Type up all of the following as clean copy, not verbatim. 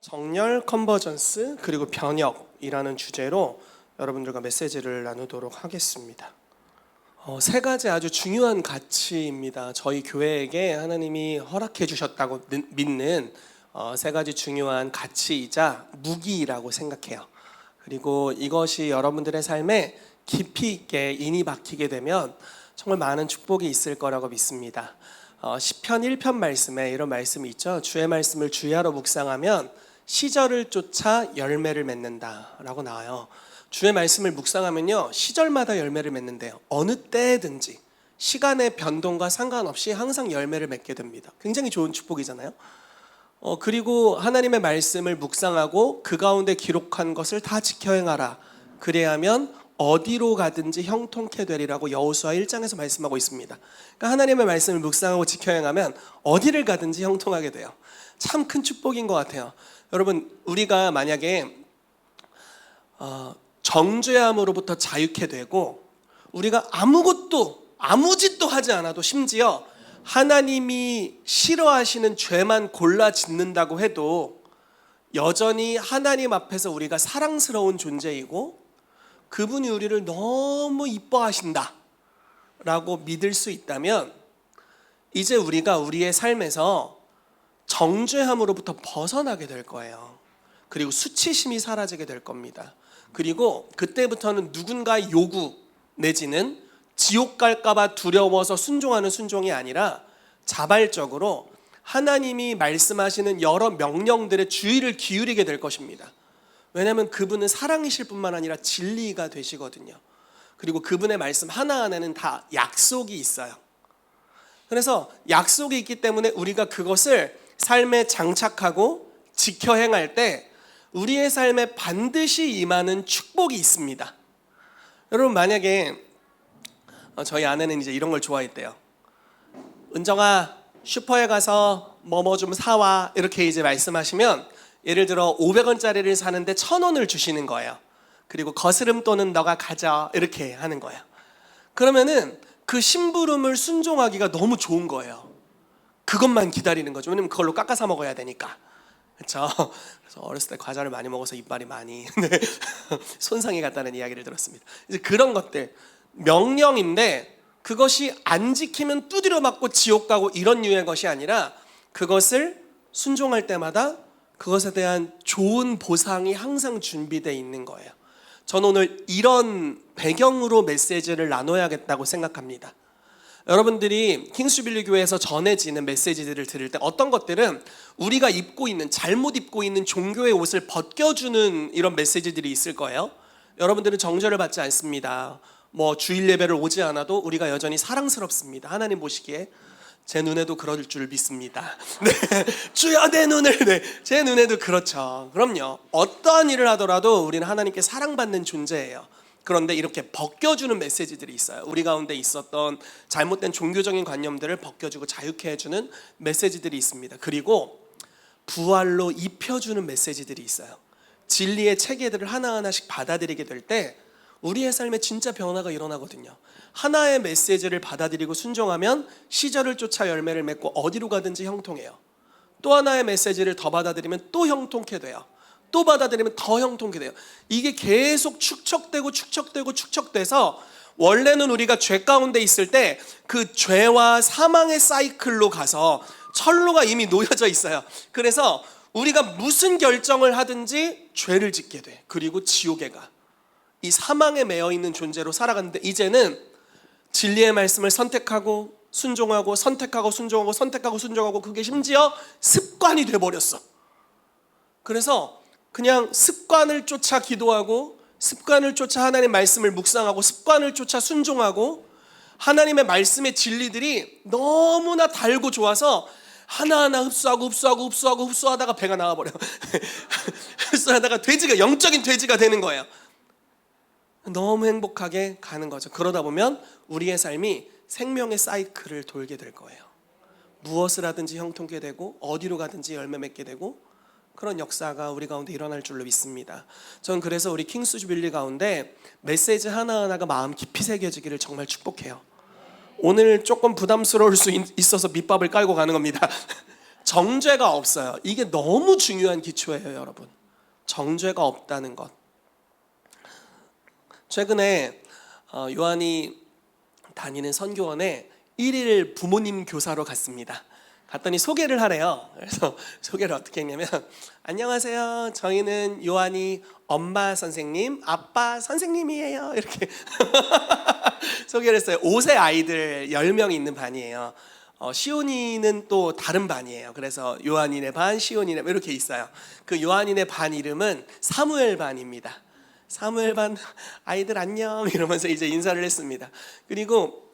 정렬, 컨버전스, 그리고 변혁이라는 주제로 여러분들과 메시지를 나누도록 하겠습니다. 세 가지 아주 중요한 가치입니다. 저희 교회에게 하나님이 허락해 주셨다고 믿는 세 가지 중요한 가치이자 무기라고 생각해요. 그리고 이것이 여러분들의 삶에 깊이 있게 인이 박히게 되면 정말 많은 축복이 있을 거라고 믿습니다. 시편 1편 말씀에 이런 말씀이 있죠. 주의 말씀을 주야로 묵상하면 시절을 쫓아 열매를 맺는다 라고 나와요. 주의 말씀을 묵상하면요, 시절마다 열매를 맺는데요, 어느 때든지 시간의 변동과 상관없이 항상 열매를 맺게 됩니다. 굉장히 좋은 축복이잖아요. 그리고 하나님의 말씀을 묵상하고 그 가운데 기록한 것을 다 지켜 행하라. 그래야면 어디로 가든지 형통케 되리라고 여호수아 1장에서 말씀하고 있습니다. 그러니까 하나님의 말씀을 묵상하고 지켜 행하면 어디를 가든지 형통하게 돼요. 참 큰 축복인 것 같아요. 여러분, 우리가 만약에 정죄함으로부터 자유케 되고 우리가 아무 짓도 하지 않아도, 심지어 하나님이 싫어하시는 죄만 골라 짓는다고 해도 여전히 하나님 앞에서 우리가 사랑스러운 존재이고 그분이 우리를 너무 이뻐하신다 라고 믿을 수 있다면, 이제 우리가 우리의 삶에서 정죄함으로부터 벗어나게 될 거예요. 그리고 수치심이 사라지게 될 겁니다. 그리고 그때부터는 누군가의 요구 내지는 지옥 갈까봐 두려워서 순종하는 순종이 아니라 자발적으로 하나님이 말씀하시는 여러 명령들의 주의를 기울이게 될 것입니다. 왜냐하면 그분은 사랑이실 뿐만 아니라 진리가 되시거든요. 그리고 그분의 말씀 하나하나는 다 약속이 있어요. 그래서 약속이 있기 때문에 우리가 그것을 삶에 장착하고 지켜 행할 때 우리의 삶에 반드시 임하는 축복이 있습니다. 여러분, 만약에 저희 아내는 이제 이런 걸 좋아했대요. 은정아, 슈퍼에 가서 뭐 좀 사와, 이렇게 이제 말씀하시면, 예를 들어 500원짜리를 사는데 1,000원을 주시는 거예요. 그리고 거스름돈은 너가 가져, 이렇게 하는 거예요. 그러면은 그 심부름을 순종하기가 너무 좋은 거예요. 그것만 기다리는 거죠. 왜냐면 그걸로 깎아서 먹어야 되니까. 그렇죠? 그래서 어렸을 때 과자를 많이 먹어서 이빨이 많이 손상이 갔다는 이야기를 들었습니다. 이제 그런 것들, 명령인데 그것이 안 지키면 두드려 맞고 지옥 가고 이런 류의 것이 아니라, 그것을 순종할 때마다 그것에 대한 좋은 보상이 항상 준비되어 있는 거예요. 저는 오늘 이런 배경으로 메시지를 나눠야겠다고 생각합니다. 여러분들이 킹스주빌리 교회에서 전해지는 메시지들을 들을 때 어떤 것들은 우리가 입고 있는, 잘못 입고 있는 종교의 옷을 벗겨주는 이런 메시지들이 있을 거예요. 여러분들은 정죄를 받지 않습니다. 주일 예배를 오지 않아도 우리가 여전히 사랑스럽습니다. 하나님 보시기에 제 눈에도 그럴 줄 믿습니다. 네, 주여 내 눈을, 네, 제 눈에도 그렇죠. 그럼요. 어떠한 일을 하더라도 우리는 하나님께 사랑받는 존재예요. 그런데 이렇게 벗겨주는 메시지들이 있어요. 우리 가운데 있었던 잘못된 종교적인 관념들을 벗겨주고 자유케 해주는 메시지들이 있습니다. 그리고 부활로 입혀주는 메시지들이 있어요. 진리의 체계들을 하나하나씩 받아들이게 될 때 우리의 삶에 진짜 변화가 일어나거든요. 하나의 메시지를 받아들이고 순종하면 시절을 쫓아 열매를 맺고 어디로 가든지 형통해요. 또 하나의 메시지를 더 받아들이면 또 형통케 돼요. 또 받아들이면 더 형통케 돼요. 이게 계속 축적돼서 원래는 우리가 죄 가운데 있을 때 그 죄와 사망의 사이클로 가서 철로가 이미 놓여져 있어요. 그래서 우리가 무슨 결정을 하든지 죄를 짓게 돼. 그리고 지옥에 가. 이 사망에 매여 있는 존재로 살아가는데, 이제는 진리의 말씀을 선택하고 순종하고 선택하고 순종하고 선택하고 순종하고, 그게 심지어 습관이 돼버렸어. 그래서 그냥 습관을 쫓아 기도하고, 습관을 쫓아 하나님의 말씀을 묵상하고, 습관을 쫓아 순종하고, 하나님의 말씀의 진리들이 너무나 달고 좋아서 하나하나 흡수하다가 배가 나와버려. 흡수하다가 영적인 돼지가 되는 거예요. 너무 행복하게 가는 거죠. 그러다 보면 우리의 삶이 생명의 사이클을 돌게 될 거예요. 무엇을 하든지 형통케 되고 어디로 가든지 열매 맺게 되고, 그런 역사가 우리 가운데 일어날 줄로 믿습니다. 전 그래서 우리 킹스주빌리 가운데 메시지 하나하나가 마음 깊이 새겨지기를 정말 축복해요. 오늘 조금 부담스러울 수 있어서 밑밥을 깔고 가는 겁니다. 정죄가 없어요. 이게 너무 중요한 기초예요, 여러분. 정죄가 없다는 것. 최근에 요한이 다니는 선교원에 1일 부모님 교사로 갔습니다. 갔더니 소개를 하래요. 그래서 소개를 어떻게 했냐면, 안녕하세요, 저희는 요한이 엄마 선생님, 아빠 선생님이에요, 이렇게 소개를 했어요. 5세 아이들 10명 있는 반이에요. 시온이는 또 다른 반이에요. 그래서 요한이네 반, 시온이네 반 이렇게 있어요. 그 요한이네 반 이름은 사무엘 반입니다. 사무엘 반 아이들 안녕 이러면서 이제 인사를 했습니다. 그리고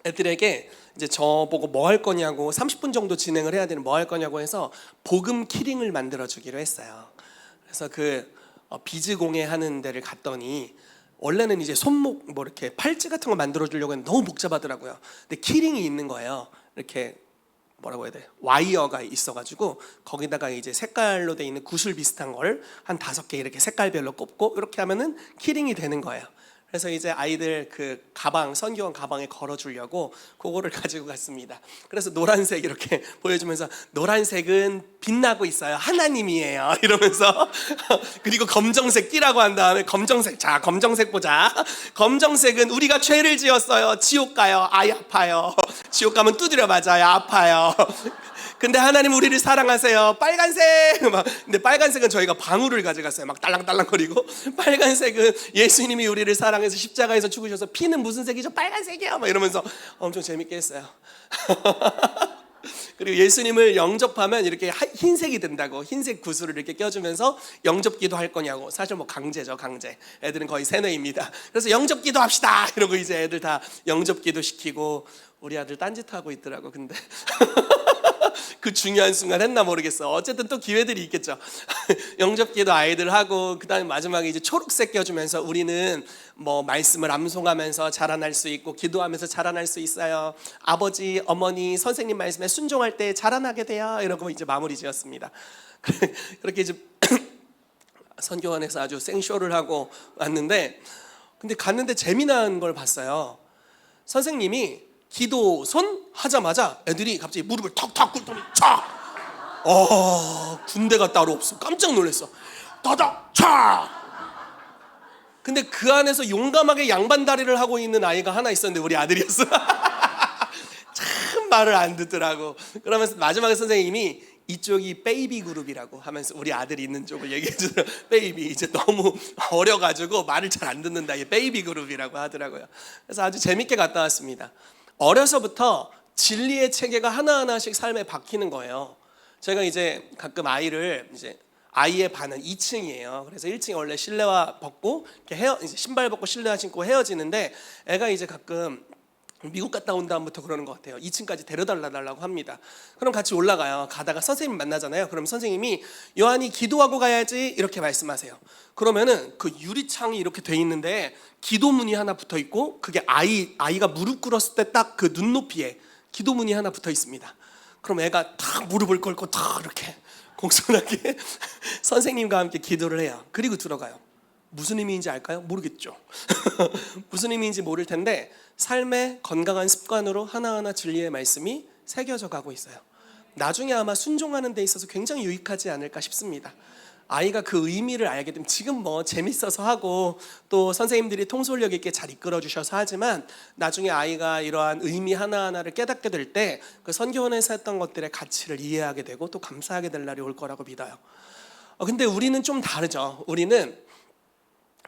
애들에게 이제 저보고 뭐 할 거냐고 30분 정도 진행을 해야 되는 뭐 할 거냐고 해서 복음 키링을 만들어 주기로 했어요. 그래서 그 비즈 공예하는 데를 갔더니 원래는 이제 손목 뭐 이렇게 팔찌 같은 거 만들어 주려고 했는데 너무 복잡하더라고요. 근데 키링이 있는 거예요. 이렇게 뭐라고 해야 돼? 와이어가 있어가지고 거기다가 이제 색깔로 돼 있는 구슬 비슷한 걸 한 5개 이렇게 색깔별로 꼽고 이렇게 하면은 키링이 되는 거예요. 그래서 이제 아이들 그 가방, 선교원 가방에 걸어주려고 그거를 가지고 갔습니다. 그래서 노란색 이렇게 보여주면서 노란색은 빛나고 있어요. 하나님이에요. 이러면서 그리고 검정색 띠라고 한 다음에 검정색, 자 검정색 보자. 검정색은 우리가 죄를 지었어요. 지옥 가요. 아이 아파요. 지옥 가면 두드려 맞아요. 아파요. 근데 하나님 우리를 사랑하세요. 빨간색 근데 빨간색은 저희가 방울을 가져갔어요. 막 딸랑딸랑거리고 빨간색은 예수님이 우리를 사랑해서 십자가에서 죽으셔서 피는 무슨 색이죠? 빨간색이요. 막 이러면서 엄청 재밌게 했어요. 그리고 예수님을 영접하면 이렇게 흰색이 된다고, 흰색 구슬을 이렇게 껴주면서 영접기도 할 거냐고. 사실 뭐 강제죠, 강제. 애들은 거의 세뇌입니다. 그래서 영접기도 합시다 이러고 이제 애들 다 영접기도 시키고. 우리 아들 딴짓하고 있더라고. 근데 그 중요한 순간 했나 모르겠어. 어쨌든 또 기회들이 있겠죠. 영접기도 아이들 하고, 그 다음에 마지막에 이제 초록색 껴주면서 우리는 뭐 말씀을 암송하면서 자라날 수 있고 기도하면서 자라날 수 있어요. 아버지, 어머니, 선생님 말씀에 순종할 때 자라나게 돼요. 이러고 이제 마무리 지었습니다. 그렇게 이제 선교원에서 아주 생쇼를 하고 왔는데, 근데 갔는데 재미난 걸 봤어요. 선생님이 기도 손 하자마자 애들이 갑자기 무릎을 턱턱 꿇더니 착! 군대가 따로 없어. 깜짝 놀랐어. 더덕 착! 근데 그 안에서 용감하게 양반다리를 하고 있는 아이가 하나 있었는데 우리 아들이었어. 참 말을 안 듣더라고. 그러면서 마지막에 선생님이 이쪽이 베이비 그룹이라고 하면서 우리 아들이 있는 쪽을 얘기해 주더라고요. 베이비, 이제 너무 어려가지고 말을 잘 안 듣는다. 이게 베이비 그룹이라고 하더라고요. 그래서 아주 재밌게 갔다 왔습니다. 어려서부터 진리의 체계가 하나하나씩 삶에 박히는 거예요. 제가 이제 가끔 아이를 이제 아이의 반은 2층이에요. 그래서 1층에 원래 실내화 벗고 이렇게 이제 신발 벗고 실내화 신고 헤어지는데 애가 이제 가끔 미국 갔다 온 다음부터 그러는 것 같아요. 2층까지 데려달라고 합니다. 그럼 같이 올라가요. 가다가 선생님 만나잖아요. 그럼 선생님이 요한이 기도하고 가야지 이렇게 말씀하세요. 그러면은 그 유리창이 이렇게 돼 있는데 기도문이 하나 붙어 있고, 그게 아이가 무릎 꿇었을 때 딱 그 눈높이에 기도문이 하나 붙어 있습니다. 그럼 애가 탁 무릎을 꿇고 탁 이렇게 공손하게 선생님과 함께 기도를 해요. 그리고 들어가요. 무슨 의미인지 알까요? 모르겠죠. 무슨 의미인지 모를 텐데 삶의 건강한 습관으로 하나하나 진리의 말씀이 새겨져 가고 있어요. 나중에 아마 순종하는 데 있어서 굉장히 유익하지 않을까 싶습니다. 아이가 그 의미를 알게 되면, 지금 뭐 재밌어서 하고 또 선생님들이 통솔력 있게 잘 이끌어 주셔서 하지만 나중에 아이가 이러한 의미 하나하나를 깨닫게 될 때 그 선교원에서 했던 것들의 가치를 이해하게 되고 또 감사하게 될 날이 올 거라고 믿어요. 근데 우리는 좀 다르죠. 우리는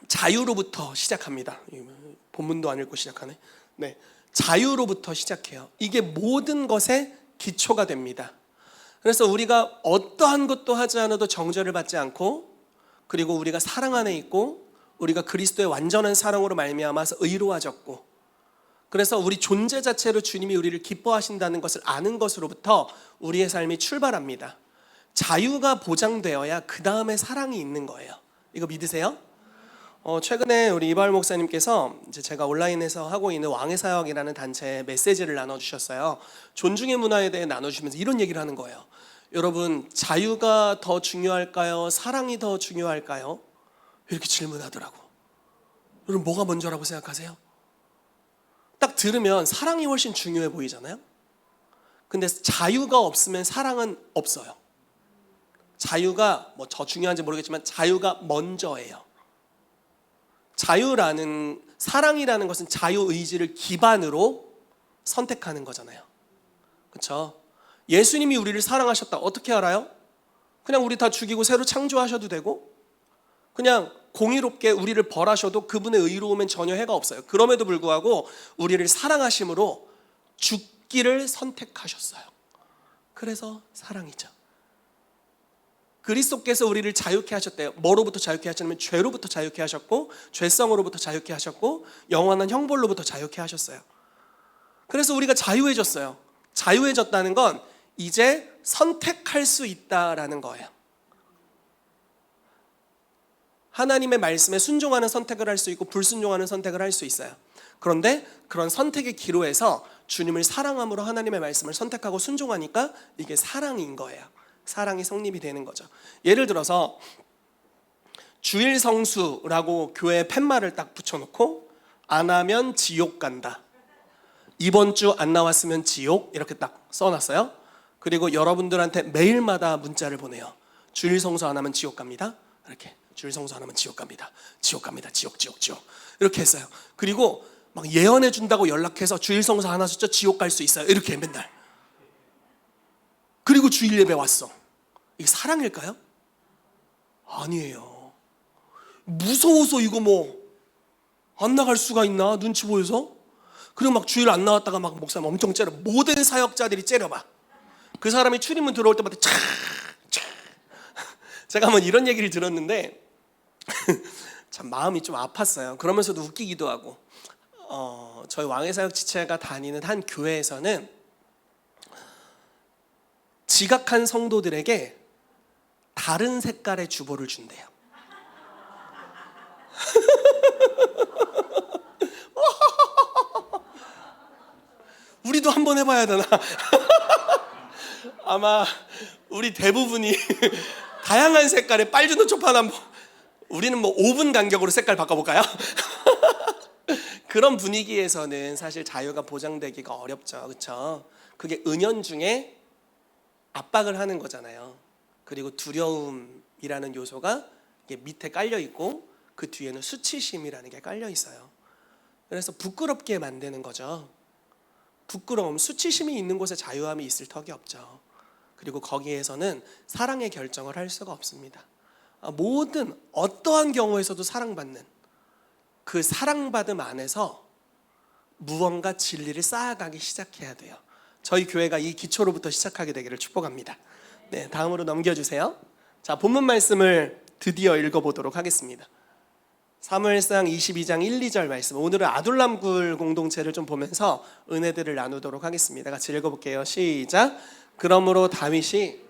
자유로부터 시작합니다. 본문도 안 읽고 시작하네. 네, 자유로부터 시작해요. 이게 모든 것의 기초가 됩니다. 그래서 우리가 어떠한 것도 하지 않아도 정죄를 받지 않고, 그리고 우리가 사랑 안에 있고 우리가 그리스도의 완전한 사랑으로 말미암아서 의로워졌고, 그래서 우리 존재 자체로 주님이 우리를 기뻐하신다는 것을 아는 것으로부터 우리의 삶이 출발합니다. 자유가 보장되어야 그 다음에 사랑이 있는 거예요. 이거 믿으세요? 최근에 우리 이발 목사님께서 이제 제가 온라인에서 하고 있는 왕의 사역이라는 단체에 메시지를 나눠주셨어요. 존중의 문화에 대해 나눠주시면서 이런 얘기를 하는 거예요. 여러분, 자유가 더 중요할까요? 사랑이 더 중요할까요? 이렇게 질문하더라고. 여러분, 뭐가 먼저라고 생각하세요? 딱 들으면 사랑이 훨씬 중요해 보이잖아요. 근데 자유가 없으면 사랑은 없어요. 자유가 뭐 저 중요한지 모르겠지만 자유가 먼저예요. 자유라는, 사랑이라는 것은 자유의지를 기반으로 선택하는 거잖아요. 그렇죠? 예수님이 우리를 사랑하셨다. 어떻게 알아요? 그냥 우리 다 죽이고 새로 창조하셔도 되고, 그냥 공의롭게 우리를 벌하셔도 그분의 의로움엔 전혀 해가 없어요. 그럼에도 불구하고 우리를 사랑하심으로 죽기를 선택하셨어요. 그래서 사랑이죠. 그리스도께서 우리를 자유케 하셨대요. 뭐로부터 자유케 하셨냐면 죄로부터 자유케 하셨고, 죄성으로부터 자유케 하셨고, 영원한 형벌로부터 자유케 하셨어요. 그래서 우리가 자유해졌어요. 자유해졌다는 건 이제 선택할 수 있다라는 거예요. 하나님의 말씀에 순종하는 선택을 할 수 있고 불순종하는 선택을 할 수 있어요. 그런데 그런 선택의 기로에서 주님을 사랑함으로 하나님의 말씀을 선택하고 순종하니까 이게 사랑인 거예요. 사랑이 성립이 되는 거죠. 예를 들어서 주일 성수라고 교회에 팻말을 딱 붙여놓고 안 하면 지옥 간다. 이번 주 안 나왔으면 지옥, 이렇게 딱 써놨어요. 그리고 여러분들한테 매일마다 문자를 보내요. 주일 성수 안 하면 지옥 갑니다. 이렇게 주일 성수 안 하면 지옥 갑니다. 지옥 갑니다. 지옥 이렇게 했어요. 그리고 막 예언해 준다고 연락해서 주일 성수 안 하셨죠? 지옥 갈 수 있어요. 이렇게 맨날. 그리고 주일 예배 왔어. 이게 사랑일까요? 아니에요. 무서워서 이거 뭐 안 나갈 수가 있나? 눈치 보여서? 그리고 막 주일 안 나왔다가 막 목사님 엄청 째려. 모든 사역자들이 째려봐. 그 사람이 출입문 들어올 때마다 촤. 제가 한번 이런 얘기를 들었는데 참 마음이 좀 아팠어요. 그러면서도 웃기기도 하고, 저희 왕의사역 지체가 다니는 한 교회에서는 지각한 성도들에게 다른 색깔의 주보를 준대요. 우리도 한번 해봐야 되나? 아마 우리 대부분이 다양한 색깔의 빨주노 초판 한번, 우리는 뭐 5분 간격으로 색깔 바꿔볼까요? 그런 분위기에서는 사실 자유가 보장되기가 어렵죠. 그렇죠? 그게 은연중에 압박을 하는 거잖아요. 그리고 두려움이라는 요소가 밑에 깔려 있고 그 뒤에는 수치심이라는 게 깔려 있어요. 그래서 부끄럽게 만드는 거죠. 부끄러움, 수치심이 있는 곳에 자유함이 있을 턱이 없죠. 그리고 거기에서는 사랑의 결정을 할 수가 없습니다. 모든 어떠한 경우에서도 사랑받는 그 사랑받음 안에서 무언가 진리를 쌓아가기 시작해야 돼요. 저희 교회가 이 기초로부터 시작하게 되기를 축복합니다. 네, 다음으로 넘겨주세요. 자, 본문 말씀을 드디어 읽어보도록 하겠습니다. 사무엘상 22장 1, 2절 말씀. 오늘은 아둘람굴 공동체를 좀 보면서 은혜들을 나누도록 하겠습니다. 같이 읽어볼게요. 시작. 그러므로 다윗이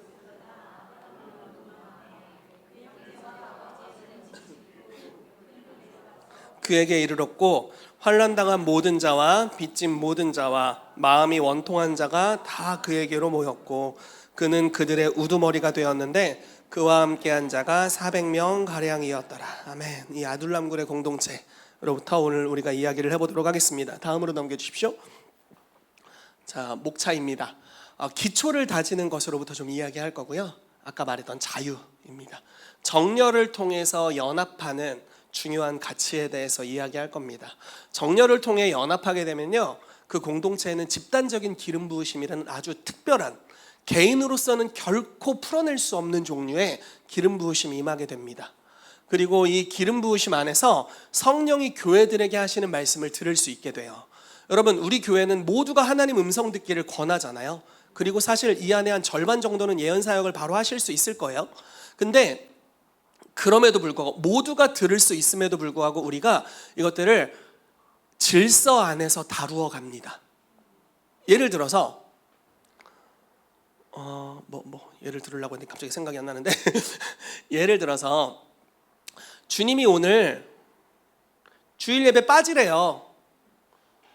그에게 이르렀고, 환난당한 모든 자와 빚진 모든 자와 마음이 원통한 자가 다 그에게로 모였고, 그는 그들의 우두머리가 되었는데 그와 함께한 자가 400명 가량이었더라. 아멘. 이 아둘람굴의 공동체로부터 오늘 우리가 이야기를 해보도록 하겠습니다. 다음으로 넘겨주십시오. 자, 목차입니다. 기초를 다지는 것으로부터 좀 이야기할 거고요. 아까 말했던 자유입니다. 정렬을 통해서 연합하는 중요한 가치에 대해서 이야기할 겁니다. 정렬을 통해 연합하게 되면요, 그 공동체에는 집단적인 기름 부으심이라는 아주 특별한, 개인으로서는 결코 풀어낼 수 없는 종류의 기름 부으심이 임하게 됩니다. 그리고 이 기름 부으심 안에서 성령이 교회들에게 하시는 말씀을 들을 수 있게 돼요. 여러분, 우리 교회는 모두가 하나님 음성 듣기를 권하잖아요. 그리고 사실 이 안에 한 절반 정도는 예언 사역을 바로 하실 수 있을 거예요. 근데 그럼에도 불구하고, 모두가 들을 수 있음에도 불구하고 우리가 이것들을 질서 안에서 다루어 갑니다. 예를 들어서 예를 들으려고 했는데 갑자기 생각이 안 나는데 예를 들어서 주님이 오늘 주일 예배 빠지래요.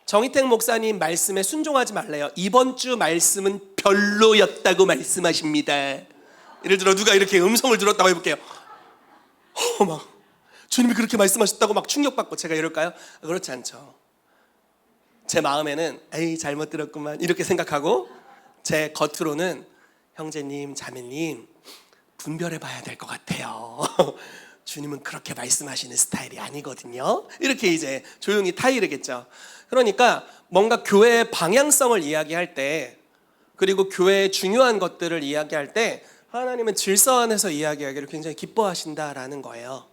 정희택 목사님 말씀에 순종하지 말래요. 이번 주 말씀은 별로였다고 말씀하십니다. 예를 들어 누가 이렇게 음성을 들었다고 해볼게요. 막 주님이 그렇게 말씀하셨다고 막 충격받고 제가 이럴까요? 그렇지 않죠. 제 마음에는 에이 잘못 들었구만 이렇게 생각하고, 제 겉으로는 형제님, 자매님 분별해 봐야 될 것 같아요. 주님은 그렇게 말씀하시는 스타일이 아니거든요. 이렇게 이제 조용히 타이르겠죠. 그러니까 뭔가 교회의 방향성을 이야기할 때, 그리고 교회의 중요한 것들을 이야기할 때 하나님은 질서 안에서 이야기하기를 굉장히 기뻐하신다라는 거예요.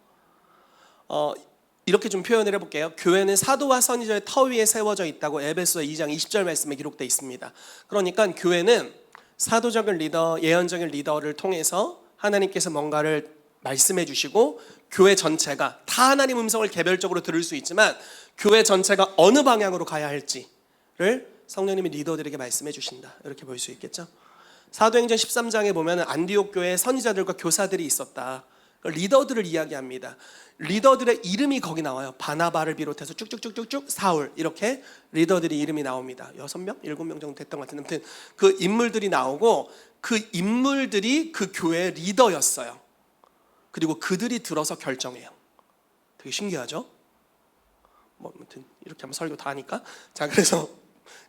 이렇게 좀 표현을 해볼게요. 교회는 사도와 선지자의 터 위에 세워져 있다고 에베소 2장 20절 말씀에 기록되어 있습니다. 그러니까 교회는 사도적인 리더, 예언적인 리더를 통해서 하나님께서 뭔가를 말씀해 주시고, 교회 전체가 다 하나님 음성을 개별적으로 들을 수 있지만 교회 전체가 어느 방향으로 가야 할지를 성령님이 리더들에게 말씀해 주신다, 이렇게 볼 수 있겠죠. 사도행전 13장에 보면 안디옥 교회에 선지자들과 교사들이 있었다. 리더들을 이야기합니다. 리더들의 이름이 거기 나와요. 바나바를 비롯해서 쭉쭉쭉쭉쭉 사울, 이렇게 리더들이 이름이 나옵니다. 6명? 7명 정도 됐던 것 같은데, 아무튼 그 인물들이 나오고 그 인물들이 그 교회의 리더였어요. 그리고 그들이 들어서 결정해요. 되게 신기하죠? 아무튼 이렇게 하면 설교 다 하니까. 자, 그래서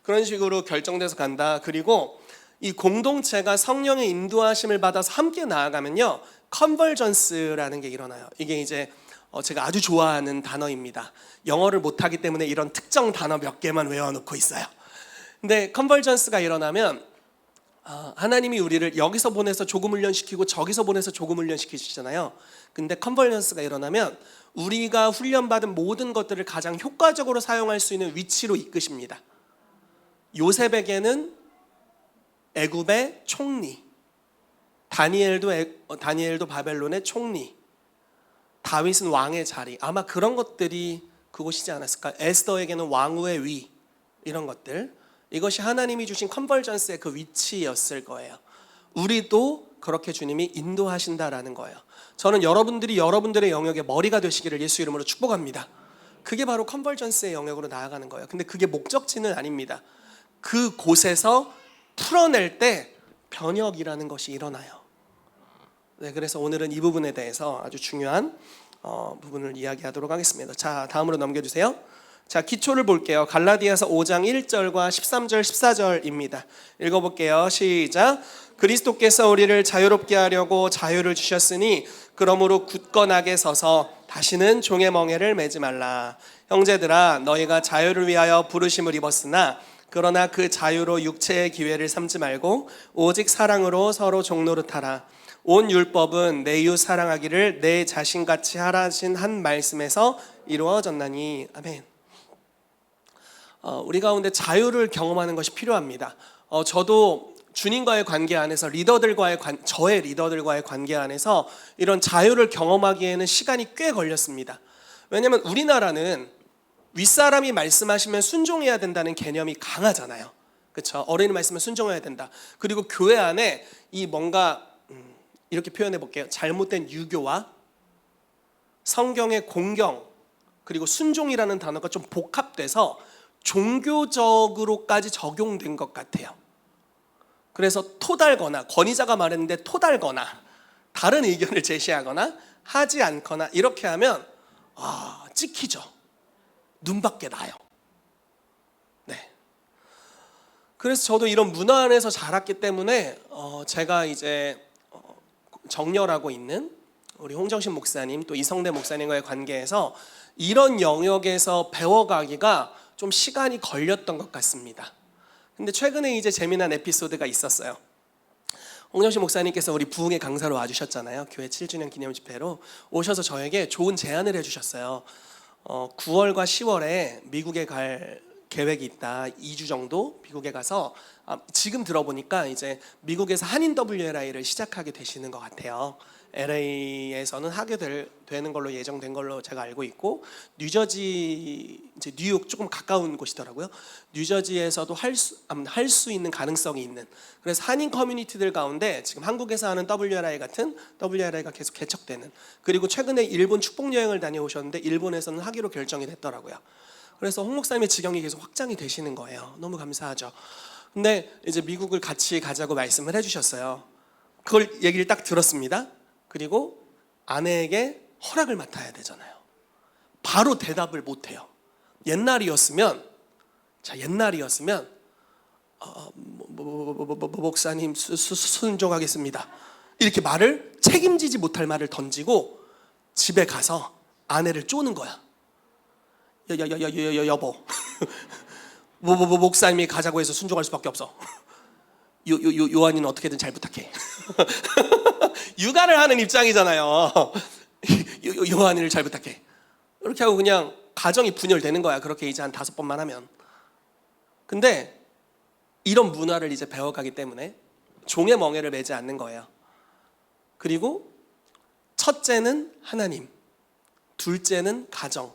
그런 식으로 결정돼서 간다. 그리고 이 공동체가 성령의 인도하심을 받아서 함께 나아가면요, 컨버전스라는 게 일어나요. 이게 이제 제가 아주 좋아하는 단어입니다. 영어를 못하기 때문에 이런 특정 단어 몇 개만 외워놓고 있어요. 근데 컨버전스가 일어나면 하나님이 우리를 여기서 보내서 조금 훈련시키고 저기서 보내서 조금 훈련시키시잖아요. 근데 컨버전스가 일어나면 우리가 훈련받은 모든 것들을 가장 효과적으로 사용할 수 있는 위치로 이끄십니다. 요셉에게는 애굽의 총리, 다니엘도 바벨론의 총리, 다윗은 왕의 자리, 아마 그런 것들이 그곳이지 않았을까. 에스더에게는 왕후의 위, 이런 것들, 이것이 하나님이 주신 컨버전스의 그 위치였을 거예요. 우리도 그렇게 주님이 인도하신다라는 거예요. 저는 여러분들이 여러분들의 영역의 머리가 되시기를 예수 이름으로 축복합니다. 그게 바로 컨버전스의 영역으로 나아가는 거예요. 근데 그게 목적지는 아닙니다. 그 곳에서 풀어낼 때 변혁이라는 것이 일어나요. 네, 그래서 오늘은 이 부분에 대해서 아주 중요한 부분을 이야기하도록 하겠습니다. 자, 다음으로 넘겨주세요. 자, 기초를 볼게요. 갈라디아서 5장 1절과 13절 14절입니다. 읽어볼게요. 시작. 그리스도께서 우리를 자유롭게 하려고 자유를 주셨으니 그러므로 굳건하게 서서 다시는 종의 멍에를 매지 말라. 형제들아, 너희가 자유를 위하여 부르심을 입었으나 그러나 그 자유로 육체의 기회를 삼지 말고 오직 사랑으로 서로 종노릇하라. 온 율법은 내 이웃 사랑하기를 내 자신같이 하라신 한 말씀에서 이루어졌나니. 아멘. 우리 가운데 자유를 경험하는 것이 필요합니다. 저도 주님과의 관계 안에서 저의 리더들과의 관계 안에서 이런 자유를 경험하기에는 시간이 꽤 걸렸습니다. 왜냐하면 우리나라는 윗사람이 말씀하시면 순종해야 된다는 개념이 강하잖아요. 그렇죠? 어른이 말씀을 순종해야 된다. 그리고 교회 안에 이 뭔가 이렇게 표현해 볼게요. 잘못된 유교와 성경의 공경, 그리고 순종이라는 단어가 좀 복합돼서 종교적으로까지 적용된 것 같아요. 그래서 토달거나, 권위자가 말했는데 토달거나 다른 의견을 제시하거나 하지 않거나 이렇게 하면 찍히죠. 눈밖에 나요. 네. 그래서 저도 이런 문화 안에서 자랐기 때문에 제가 이제 정렬하고 있는 우리 홍정신 목사님, 또 이성대 목사님과의 관계에서 이런 영역에서 배워가기가 좀 시간이 걸렸던 것 같습니다. 근데 최근에 이제 재미난 에피소드가 있었어요. 홍정신 목사님께서 우리 부흥의 강사로 와주셨잖아요. 교회 7주년 기념 집회로 오셔서 저에게 좋은 제안을 해주셨어요. 9월과 10월에 미국에 갈 계획이 있다. 2주 정도 미국에 가서 지금 들어보니까 이제 미국에서 한인 WLI를 시작하게 되시는 것 같아요. LA에서는 하게 되는 걸로 예정된 걸로 제가 알고 있고, 뉴저지, 이제 뉴욕 조금 가까운 곳이더라고요. 뉴저지에서도 할 수 있는 가능성이 있는, 그래서 한인 커뮤니티들 가운데 지금 한국에서 하는 WLI 같은 WLI가 계속 개척되는, 그리고 최근에 일본 축복 여행을 다녀오셨는데 일본에서는 하기로 결정이 됐더라고요. 그래서 홍 목사님의 지경이 계속 확장이 되시는 거예요. 너무 감사하죠. 근데 이제 미국을 같이 가자고 말씀을 해주셨어요. 그걸 얘기를 딱 들었습니다. 그리고 아내에게 허락을 맡아야 되잖아요. 바로 대답을 못해요. 옛날이었으면 목사님 순종하겠습니다. 이렇게 말을 책임지지 못할 말을 던지고 집에 가서 아내를 쪼는 거야. 여보, 목사님이 가자고 해서 순종할 수밖에 없어. 요한이는 어떻게든 잘 부탁해. 육아를 하는 입장이잖아요. 요한이를 잘 부탁해. 이렇게 하고 그냥 가정이 분열되는 거야. 그렇게 이제 한 5번만 하면. 근데 이런 문화를 이제 배워가기 때문에 종의 멍에를 매지 않는 거예요. 그리고 첫째는 하나님, 둘째는 가정,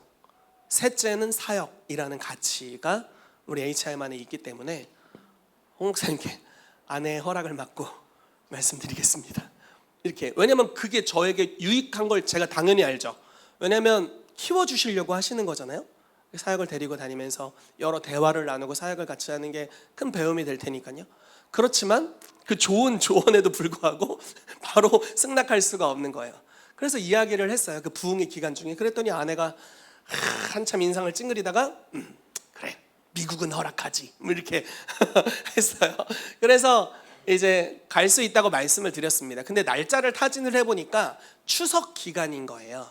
셋째는 사역이라는 가치가 우리 HIM 안에 있기 때문에 홍 목사님께 아내의 허락을 받고 말씀드리겠습니다. 이렇게, 왜냐면 그게 저에게 유익한 걸 제가 당연히 알죠. 왜냐면 키워주시려고 하시는 거잖아요. 사역을 데리고 다니면서 여러 대화를 나누고 사역을 같이 하는 게 큰 배움이 될 테니까요. 그렇지만 그 좋은 조언에도 불구하고 바로 승낙할 수가 없는 거예요. 그래서 이야기를 했어요. 그 부흥의 기간 중에. 그랬더니 아내가 한참 인상을 찡그리다가 그래, 미국은 허락하지, 뭐 이렇게 했어요. 그래서 이제 갈 수 있다고 말씀을 드렸습니다. 근데 날짜를 타진을 해보니까 추석 기간인 거예요.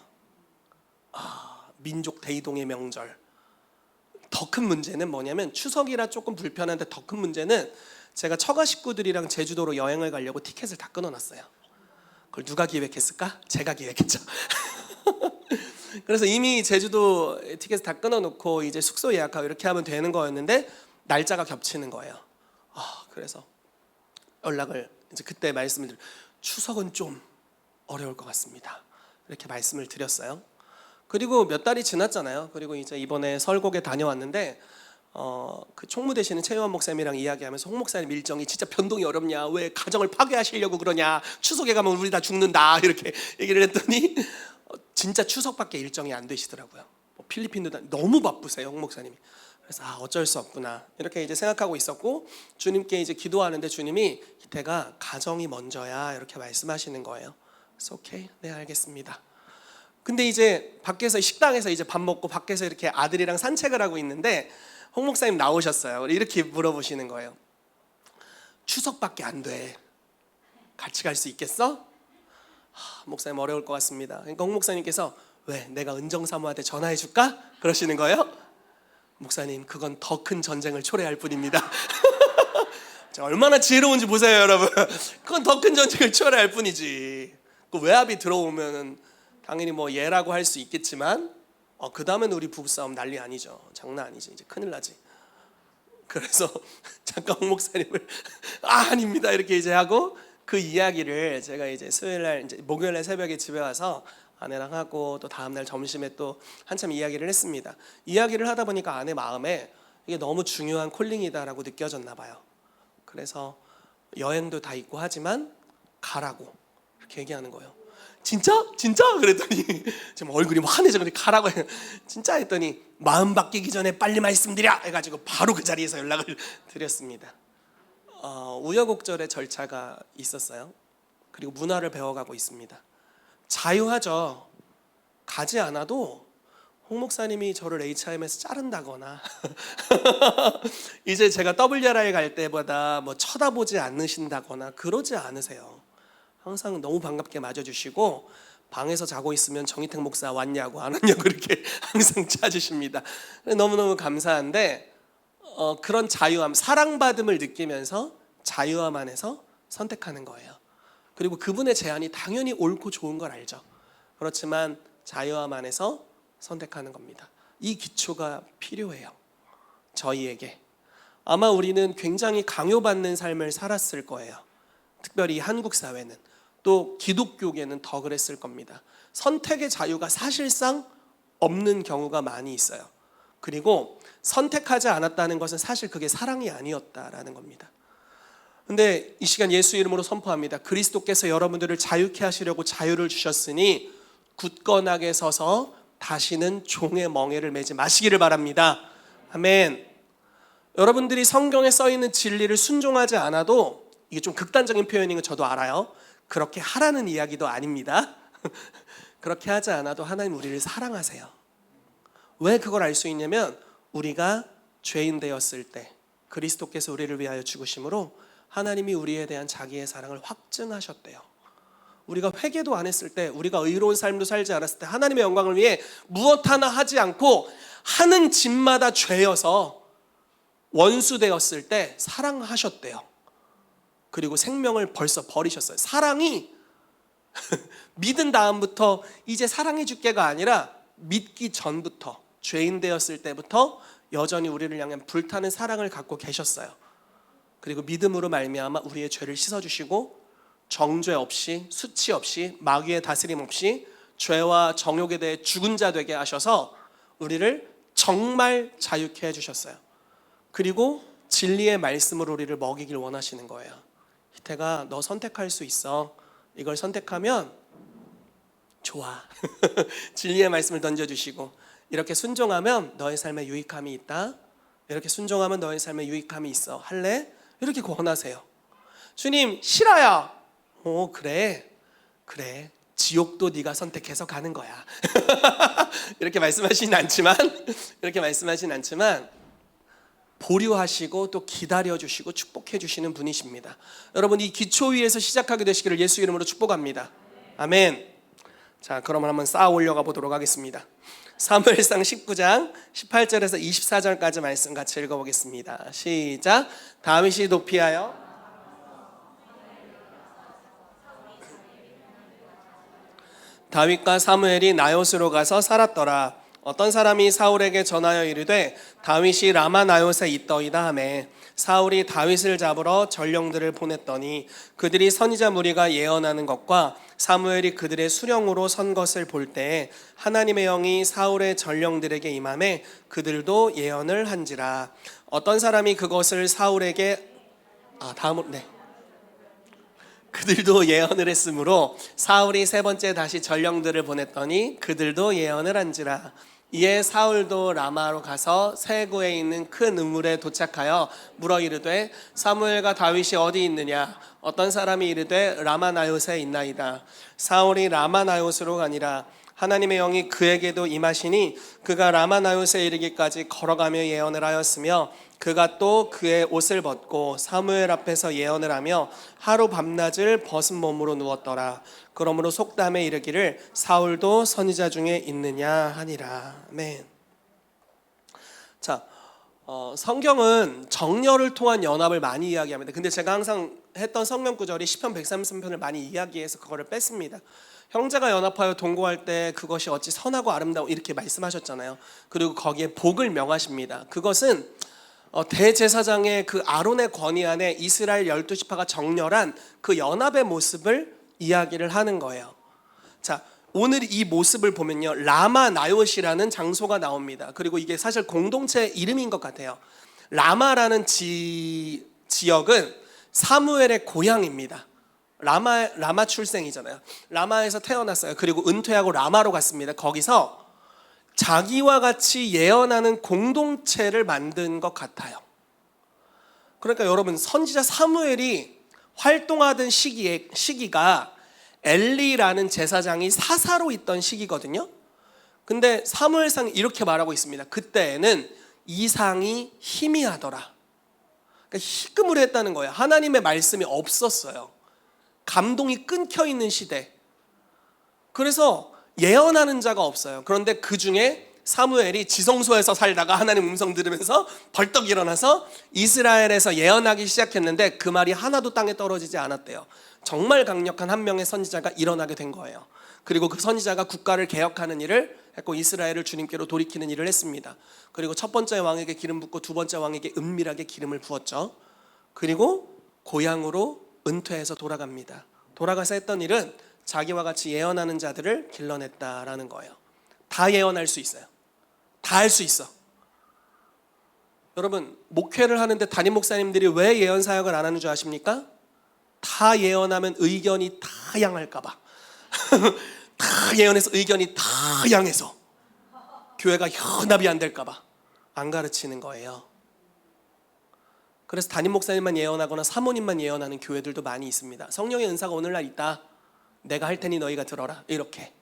민족 대이동의 명절. 더 큰 문제는 뭐냐면, 추석이라 조금 불편한데 더 큰 문제는 제가 처가 식구들이랑 제주도로 여행을 가려고 티켓을 다 끊어놨어요. 그걸 누가 기획했을까? 제가 기획했죠. 그래서 이미 제주도 티켓을 다 끊어놓고 이제 숙소 예약하고 이렇게 하면 되는 거였는데 날짜가 겹치는 거예요. 그래서 연락을 이제 그때 말씀을 드려, 추석은 좀 어려울 것 같습니다. 이렇게 말씀을 드렸어요. 그리고 몇 달이 지났잖아요. 그리고 이제 이번에 설곡에 다녀왔는데 그 총무 되시는 최유한 목사님이랑 이야기하면서, 홍 목사님 일정이 진짜 변동이 어렵냐, 왜 가정을 파괴하시려고 그러냐, 추석에 가면 우리 다 죽는다, 이렇게 얘기를 했더니 진짜 추석밖에 일정이 안 되시더라고요. 필리핀도 너무 바쁘세요, 홍 목사님이. 그래서 어쩔 수 없구나 이렇게 이제 생각하고 있었고, 주님께 이제 기도하는데 주님이 이때가 가정이 먼저야 이렇게 말씀하시는 거예요. 그래서 오케이, 네 알겠습니다. 근데 이제 밖에서 식당에서 이제 밥 먹고 밖에서 이렇게 아들이랑 산책을 하고 있는데 홍 목사님 나오셨어요. 이렇게 물어보시는 거예요. 추석밖에 안 돼, 같이 갈 수 있겠어? 목사님 어려울 것 같습니다. 그러니까 홍 목사님께서 왜, 내가 은정사모한테 전화해 줄까? 그러시는 거예요. 목사님, 그건 더 큰 전쟁을 초래할 뿐입니다. 얼마나 지혜로운지 보세요, 여러분. 그건 더 큰 전쟁을 초래할 뿐이지. 그 외압이 들어오면 당연히 뭐 예라고 할 수 있겠지만 그 다음엔 우리 부부싸움 난리 아니죠. 장난 아니지. 이제 큰일 나지. 그래서 잠깐 홍 목사님을 아닙니다 이렇게 이제 하고, 그 이야기를 제가 이제 수요일날, 이제 목요일날 새벽에 집에 와서 아내랑 하고 또 다음날 점심에 또 한참 이야기를 했습니다. 이야기를 하다 보니까 아내 마음에 이게 너무 중요한 콜링이다라고 느껴졌나 봐요. 그래서 여행도 다 있고 하지만 가라고 이렇게 얘기하는 거예요. 진짜? 진짜? 그랬더니 지금 얼굴이 뭐 환해져. 그래, 가라고 해요. 진짜 했더니 마음 바뀌기 전에 빨리 말씀드려 해가지고 바로 그 자리에서 연락을 드렸습니다. 우여곡절의 절차가 있었어요. 그리고 문화를 배워가고 있습니다. 자유하죠. 가지 않아도 홍 목사님이 저를 HIM에서 자른다거나 이제 제가 WRI 갈 때보다 뭐 쳐다보지 않으신다거나 그러지 않으세요. 항상 너무 반갑게 맞아주시고, 방에서 자고 있으면 정희택 목사 왔냐고 안 왔냐고 이렇게 항상 찾으십니다. 너무너무 감사한데 그런 자유함, 사랑받음을 느끼면서 자유함 안에서 선택하는 거예요. 그리고 그분의 제안이 당연히 옳고 좋은 걸 알죠. 그렇지만 자유함 안에서 선택하는 겁니다. 이 기초가 필요해요, 저희에게. 아마 우리는 굉장히 강요받는 삶을 살았을 거예요. 특별히 한국 사회는, 또 기독교계는 더 그랬을 겁니다. 선택의 자유가 사실상 없는 경우가 많이 있어요. 그리고 선택하지 않았다는 것은 사실 그게 사랑이 아니었다라는 겁니다. 근데 이 시간 예수 이름으로 선포합니다. 그리스도께서 여러분들을 자유케 하시려고 자유를 주셨으니 굳건하게 서서 다시는 종의 멍에를 매지 마시기를 바랍니다. 아멘. 여러분들이 성경에 써 있는 진리를 순종하지 않아도, 이게 좀 극단적인 표현인 거 저도 알아요. 그렇게 하라는 이야기도 아닙니다. 그렇게 하지 않아도 하나님 우리를 사랑하세요. 왜 그걸 알 수 있냐면, 우리가 죄인 되었을 때 그리스도께서 우리를 위하여 죽으심으로 하나님이 우리에 대한 자기의 사랑을 확증하셨대요. 우리가 회개도 안 했을 때, 우리가 의로운 삶도 살지 않았을 때 하나님의 영광을 위해 무엇 하나 하지 않고 하는 짓마다 죄여서 원수되었을 때 사랑하셨대요. 그리고 생명을 벌써 버리셨어요. 사랑이 믿은 다음부터 이제 사랑해 줄게가 아니라 믿기 전부터, 죄인 되었을 때부터 여전히 우리를 향한 불타는 사랑을 갖고 계셨어요. 그리고 믿음으로 말미암아 우리의 죄를 씻어주시고 정죄 없이, 수치 없이, 마귀의 다스림 없이 죄와 정욕에 대해 죽은 자 되게 하셔서 우리를 정말 자유케 해주셨어요. 그리고 진리의 말씀으로 우리를 먹이길 원하시는 거예요. 희태가, 너 선택할 수 있어. 이걸 선택하면 좋아. 진리의 말씀을 던져주시고, 이렇게 순종하면 너의 삶에 유익함이 있다. 이렇게 순종하면 너의 삶에 유익함이 있어. 할래? 이렇게 권하세요. 주님, 싫어요. 오, 그래. 지옥도 네가 선택해서 가는 거야. 이렇게 말씀하시진 않지만 보류하시고 또 기다려주시고 축복해주시는 분이십니다. 여러분, 이 기초 위에서 시작하게 되시기를 예수 이름으로 축복합니다. 아멘. 자, 그러면 한번 쌓아 올려가 보도록 하겠습니다. 사무엘상 19장 18절에서 24절까지 말씀 같이 읽어보겠습니다. 시작. 다윗이 도피하여 다윗과 사무엘이 나요스로 가서 살았더라. 어떤 사람이 사울에게 전하여 이르되 다윗이 라마 나요스에 있더이다 하매 사울이 다윗을 잡으러 전령들을 보냈더니 그들이 선지자 무리가 예언하는 것과 사무엘이 그들의 수령으로 선 것을 볼 때에 하나님의 영이 사울의 전령들에게 임하매 그들도 예언을 한지라. 어떤 사람이 그것을 사울에게 그들도 예언을 했으므로 사울이 세 번째 다시 전령들을 보냈더니 그들도 예언을 한지라. 이에 사울도 라마로 가서 세구에 있는 큰 우물에 도착하여 물어 이르되 사무엘과 다윗이 어디 있느냐. 어떤 사람이 이르되 라마나요스에 있나이다. 사울이 라마나요스로 가니라. 하나님의 영이 그에게도 임하시니 그가 라마나요스에 이르기까지 걸어가며 예언을 하였으며 그가 또 그의 옷을 벗고 사무엘 앞에서 예언을 하며 하루 밤낮을 벗은 몸으로 누웠더라. 그러므로 속담에 이르기를 사울도 선지자 중에 있느냐 하니라. 아멘. 자, 성경은 정렬을 통한 연합을 많이 이야기합니다. 근데 제가 항상 했던 성경 구절이 시편 133편을 많이 이야기해서 그거를 뺐습니다. 형제가 연합하여 동거할 때 그것이 어찌 선하고 아름다워 이렇게 말씀하셨잖아요. 그리고 거기에 복을 명하십니다. 그것은 대제사장의 그 아론의 권위 안에 이스라엘 12지파가 정렬한 그 연합의 모습을 이야기를 하는 거예요. 자, 오늘 이 모습을 보면요, 라마 나요시라는 장소가 나옵니다. 그리고 이게 사실 공동체 이름인 것 같아요. 라마라는 지역은 사무엘의 고향입니다. 라마 출생이잖아요. 라마에서 태어났어요. 그리고 은퇴하고 라마로 갔습니다. 거기서 자기와 같이 예언하는 공동체를 만든 것 같아요. 그러니까 여러분, 선지자 사무엘이 활동하던 시기가 엘리라는 제사장이 사사로 있던 시기거든요. 근데 사무엘상 이렇게 말하고 있습니다. 그때에는 이상이 희미하더라. 그러니까 희금을 했다는 거예요. 하나님의 말씀이 없었어요. 감동이 끊겨 있는 시대. 그래서 예언하는 자가 없어요. 그런데 그 중에 사무엘이 지성소에서 살다가 하나님 음성 들으면서 벌떡 일어나서 이스라엘에서 예언하기 시작했는데 그 말이 하나도 땅에 떨어지지 않았대요. 정말 강력한 한 명의 선지자가 일어나게 된 거예요. 그리고 그 선지자가 국가를 개혁하는 일을 했고 이스라엘을 주님께로 돌이키는 일을 했습니다. 그리고 첫 번째 왕에게 기름 붓고 두 번째 왕에게 은밀하게 기름을 부었죠. 그리고 고향으로 은퇴해서 돌아갑니다. 돌아가서 했던 일은 자기와 같이 예언하는 자들을 길러냈다라는 거예요. 다 예언할 수 있어요. 다 할 수 있어. 여러분, 목회를 하는데 담임 목사님들이 왜 예언 사역을 안 하는 줄 아십니까? 다 예언하면 의견이 다 양할까 봐. 다 예언해서 의견이 다 양해서 교회가 연합이 안 될까 봐 안 가르치는 거예요. 그래서 담임 목사님만 예언하거나 사모님만 예언하는 교회들도 많이 있습니다. 성령의 은사가 오늘날 있다. 내가 할 테니 너희가 들어라. 이렇게.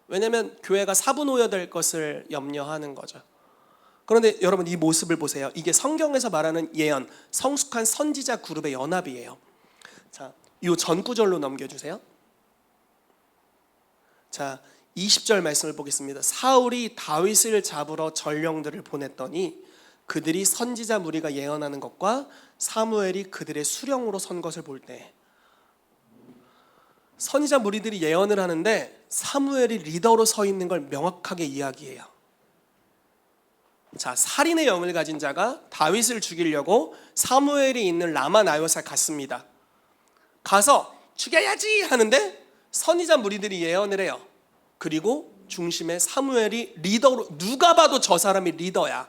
왜냐하면 교회가 사분오열될 것을 염려하는 거죠. 그런데 여러분 이 모습을 보세요. 이게 성경에서 말하는 예언, 성숙한 선지자 그룹의 연합이에요. 자, 이 전구절로 넘겨주세요. 자, 20절 말씀을 보겠습니다. 사울이 다윗을 잡으러 전령들을 보냈더니 그들이 선지자 무리가 예언하는 것과 사무엘이 그들의 수령으로 선 것을 볼 때, 선지자 무리들이 예언을 하는데 사무엘이 리더로 서 있는 걸 명확하게 이야기해요. 자, 살인의 영을 가진 자가 다윗을 죽이려고 사무엘이 있는 라마 나요사에 갔습니다. 가서 죽여야지 하는데 선지자 무리들이 예언을 해요. 그리고 중심에 사무엘이 리더로, 누가 봐도 저 사람이 리더야.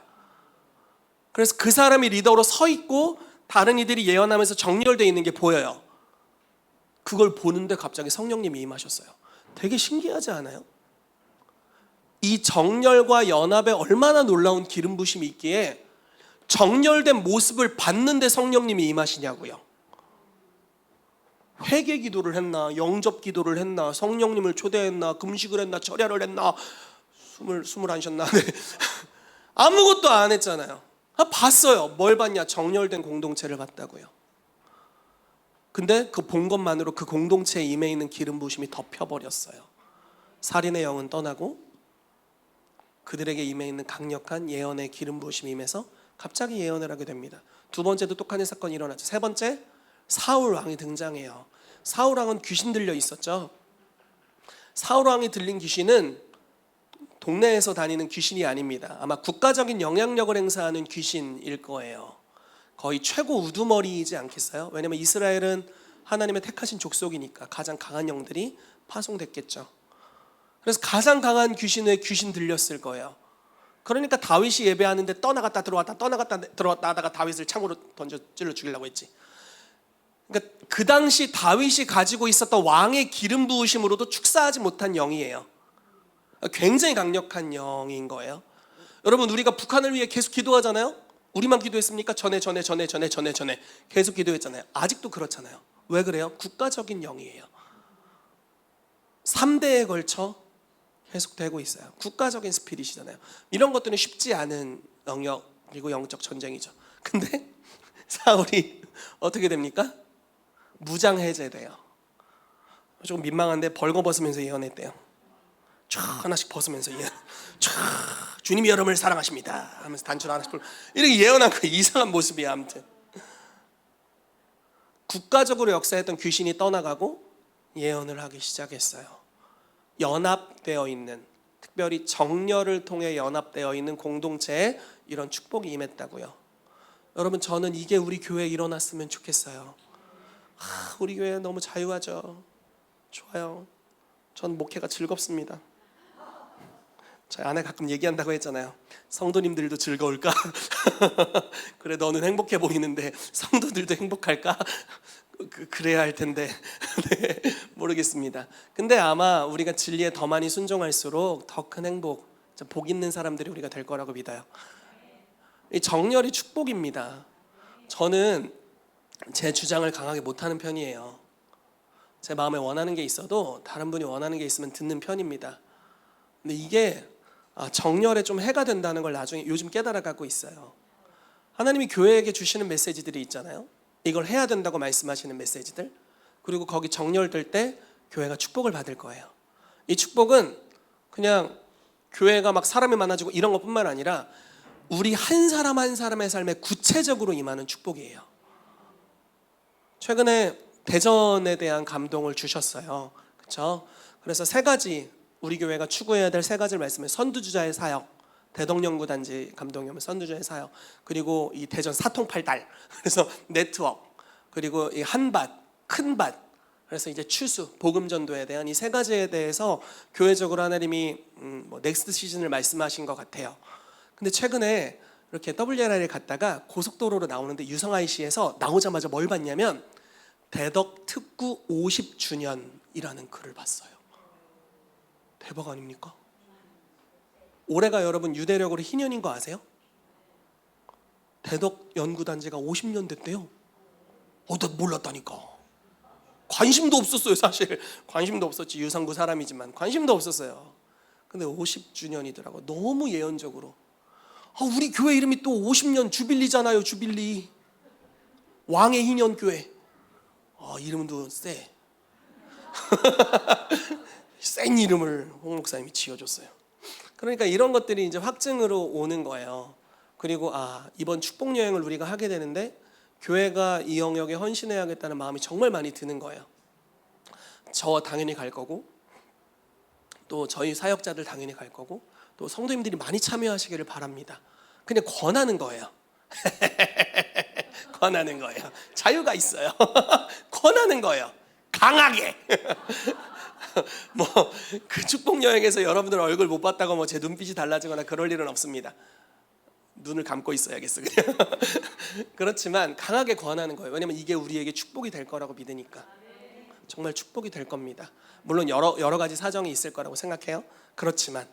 그래서 그 사람이 리더로 서 있고 다른 이들이 예언하면서 정렬되어 있는 게 보여요. 그걸 보는데 갑자기 성령님이 임하셨어요. 되게 신기하지 않아요? 이 정렬과 연합에 얼마나 놀라운 기름 부심이 있기에 정렬된 모습을 봤는데 성령님이 임하시냐고요. 회개 기도를 했나, 영접 기도를 했나, 성령님을 초대했나, 금식을 했나, 절야를 했나, 숨을 안 쉬었나. 네. 아무것도 안 했잖아요. 봤어요. 뭘 봤냐? 정렬된 공동체를 봤다고요. 근데 그 본 것만으로 그 공동체에 임해 있는 기름 부심이 덮여버렸어요. 살인의 영은 떠나고 그들에게 임해 있는 강력한 예언의 기름 부심이 임해서 갑자기 예언을 하게 됩니다. 두 번째도 똑같은 사건이 일어나죠. 세 번째, 사울 왕이 등장해요. 사울 왕은 귀신 들려 있었죠. 사울 왕이 들린 귀신은 동네에서 다니는 귀신이 아닙니다. 아마 국가적인 영향력을 행사하는 귀신일 거예요. 거의 최고 우두머리이지 않겠어요? 왜냐하면 이스라엘은 하나님의 택하신 족속이니까 가장 강한 영들이 파송됐겠죠. 그래서 가장 강한 귀신에 귀신 들렸을 거예요. 그러니까 다윗이 예배하는데 떠나갔다 들어왔다 떠나갔다 들어왔다 하다가 다윗을 창으로 던져 찔러 죽이려고 했지. 그러니까 그 당시 다윗이 가지고 있었던 왕의 기름 부으심으로도 축사하지 못한 영이에요. 굉장히 강력한 영인 거예요. 여러분, 우리가 북한을 위해 계속 기도하잖아요. 우리만 기도했습니까? 전에 계속 기도했잖아요. 아직도 그렇잖아요. 왜 그래요? 국가적인 영이에요. 3대에 걸쳐 계속되고 있어요. 국가적인 스피릿이잖아요. 이런 것들은 쉽지 않은 영역 그리고 영적 전쟁이죠. 근데 사울이 어떻게 됩니까? 무장 해제돼요. 조금 민망한데 벌거벗으면서 예언했대요. 쫙 하나씩 벗으면서 예언. 쫙 주님이 여러분을 사랑하십니다 하면서 단추를 하나씩 이렇게 예언한 거 이상한 모습이야. 아무튼 국가적으로 역사했던 귀신이 떠나가고 예언을 하기 시작했어요. 연합되어 있는, 특별히 정렬을 통해 연합되어 있는 공동체에 이런 축복이 임했다고요. 여러분, 저는 이게 우리 교회에 일어났으면 좋겠어요. 우리 교회 너무 자유하죠. 좋아요. 전 목회가 즐겁습니다. 저희 아내 가끔 얘기한다고 했잖아요. 성도님들도 즐거울까? 그래, 너는 행복해 보이는데 성도들도 행복할까? 그래야 할 텐데. 네, 모르겠습니다. 근데 아마 우리가 진리에 더 많이 순종할수록 더 큰 행복, 복 있는 사람들이 우리가 될 거라고 믿어요. 이 정렬이 축복입니다. 저는 제 주장을 강하게 못하는 편이에요. 제 마음에 원하는 게 있어도 다른 분이 원하는 게 있으면 듣는 편입니다. 근데 이게 정렬에 좀 해가 된다는 걸 나중에 요즘 깨달아가고 있어요. 하나님이 교회에게 주시는 메시지들이 있잖아요. 이걸 해야 된다고 말씀하시는 메시지들, 그리고 거기 정렬될 때 교회가 축복을 받을 거예요. 이 축복은 그냥 교회가 막 사람이 많아지고 이런 것뿐만 아니라 우리 한 사람 한 사람의 삶에 구체적으로 임하는 축복이에요. 최근에 대전에 대한 감동을 주셨어요. 그렇죠? 그래서 세 가지, 우리 교회가 추구해야 될 세 가지를 말씀해. 선두주자의 사역, 대덕연구단지 감동이 오면 선두주자의 사역, 그리고 이 대전 사통팔달, 그래서 네트워크, 그리고 이 한밭, 큰밭, 그래서 이제 추수, 복음전도에 대한 이 세 가지에 대해서 교회적으로 하나님이 넥스트 시즌을 말씀하신 것 같아요. 근데 최근에 이렇게 WRI를 갔다가 고속도로로 나오는데 유성 IC에서 나오자마자 뭘 봤냐면 대덕 특구 50주년이라는 글을 봤어요. 대박 아닙니까? 올해가 여러분 유대력으로 희년인 거 아세요? 대덕 연구단지가 50년 됐대요. 나 몰랐다니까. 관심도 없었어요. 사실 관심도 없었지. 유성구 사람이지만 관심도 없었어요. 근데 50주년이더라고. 너무 예언적으로. 우리 교회 이름이 또 50년 주빌리잖아요. 주빌리. 왕의 희년교회. 이름도 세. 센 이름을 홍 목사님이 지어줬어요. 그러니까 이런 것들이 이제 확증으로 오는 거예요. 그리고 이번 축복 여행을 우리가 하게 되는데 교회가 이 영역에 헌신해야겠다는 마음이 정말 많이 드는 거예요. 저 당연히 갈 거고, 또 저희 사역자들 당연히 갈 거고, 또 성도님들이 많이 참여하시기를 바랍니다. 그냥 권하는 거예요. 권하는 거예요. 자유가 있어요. 권하는 거예요. 강하게. 그 축복 여행에서 여러분들 얼굴 못 봤다고 제 눈빛이 달라지거나 그럴 일은 없습니다. 눈을 감고 있어야겠어 그냥. 그렇지만 강하게 권하는 거예요. 왜냐면 이게 우리에게 축복이 될 거라고 믿으니까. 정말 축복이 될 겁니다. 물론 여러 가지 사정이 있을 거라고 생각해요. 그렇지만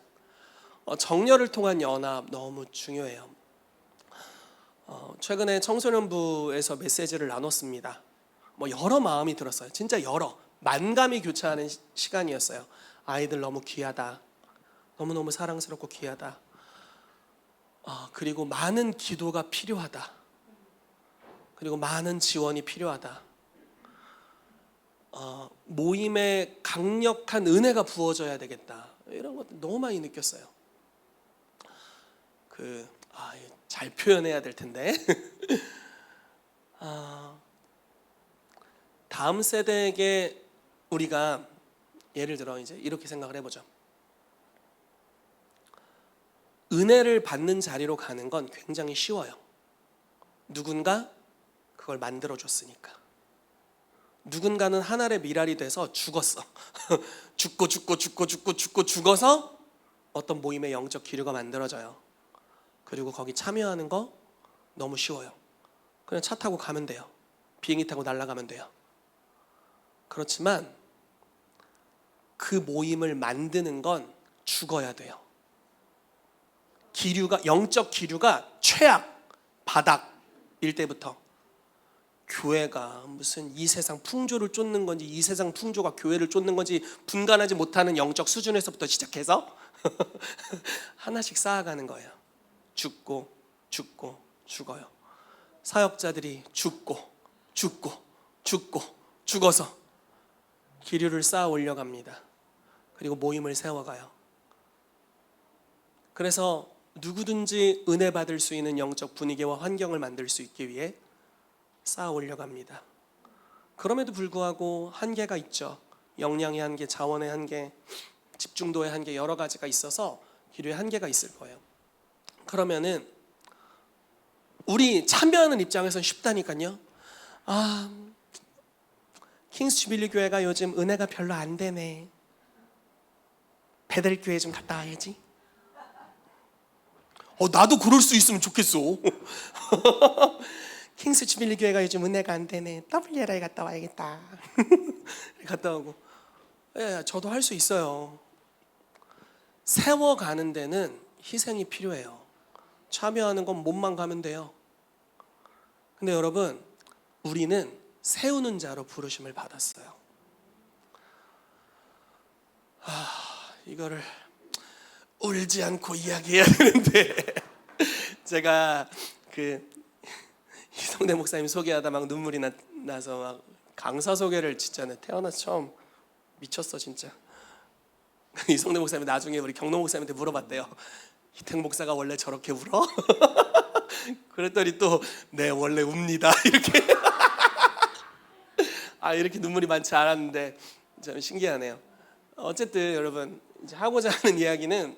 정열을 통한 연합 너무 중요해요. 최근에 청소년부에서 메시지를 나눴습니다. 여러 마음이 들었어요. 진짜 여러 만감이 교차하는 시간이었어요. 아이들 너무 귀하다. 너무너무 사랑스럽고 귀하다. 그리고 많은 기도가 필요하다. 그리고 많은 지원이 필요하다. 모임에 강력한 은혜가 부어져야 되겠다. 이런 것들 너무 많이 느꼈어요. 잘 표현해야 될 텐데. 다음 세대에게 우리가 예를 들어 이제 이렇게 생각을 해보죠. 은혜를 받는 자리로 가는 건 굉장히 쉬워요. 누군가 그걸 만들어줬으니까. 누군가는 하늘의 미랄이 돼서 죽었어. 죽어서 어떤 모임의 영적 기류가 만들어져요. 그리고 거기 참여하는 거 너무 쉬워요. 그냥 차 타고 가면 돼요. 비행기 타고 날아가면 돼요. 그렇지만 그 모임을 만드는 건 죽어야 돼요. 영적 기류가 최악, 바닥일 때부터 교회가 무슨 이 세상 풍조를 쫓는 건지 이 세상 풍조가 교회를 쫓는 건지 분간하지 못하는 영적 수준에서부터 시작해서 하나씩 쌓아가는 거예요. 죽어요. 사역자들이 죽어서 기류를 쌓아 올려갑니다. 그리고 모임을 세워가요. 그래서 누구든지 은혜 받을 수 있는 영적 분위기와 환경을 만들 수 있기 위해 쌓아 올려갑니다. 그럼에도 불구하고 한계가 있죠. 역량의 한계, 자원의 한계, 집중도의 한계, 여러 가지가 있어서 기류의 한계가 있을 거예요. 그러면은 우리 참여하는 입장에서는 쉽다니까요. 킹스 주빌리 교회가 요즘 은혜가 별로 안 되네. 베델 교회 좀 갔다 와야지. 나도 그럴 수 있으면 좋겠어. 킹스 주빌리 교회가 요즘 은혜가 안 되네. WLI 갔다 와야겠다. 갔다 오고. 저도 할 수 있어요. 세워가는 데는 희생이 필요해요. 참여하는 건 몸만 가면 돼요. 근데 여러분, 우리는 세우는 자로 부르심을 받았어요. 이거를 울지 않고 이야기해야 되는데 제가 이성대 목사님 소개하다 막 눈물이 나서 막 강사 소개를 진짜 태어나서 처음 미쳤어 진짜. 이성대 목사님이 나중에 우리 경로 목사님한테 물어봤대요. 희택 목사가 원래 저렇게 울어? 그랬더니 또 네 원래 웁니다 이렇게. 이렇게 눈물이 많지 않았는데 참 신기하네요. 어쨌든 여러분 이제 하고자 하는 이야기는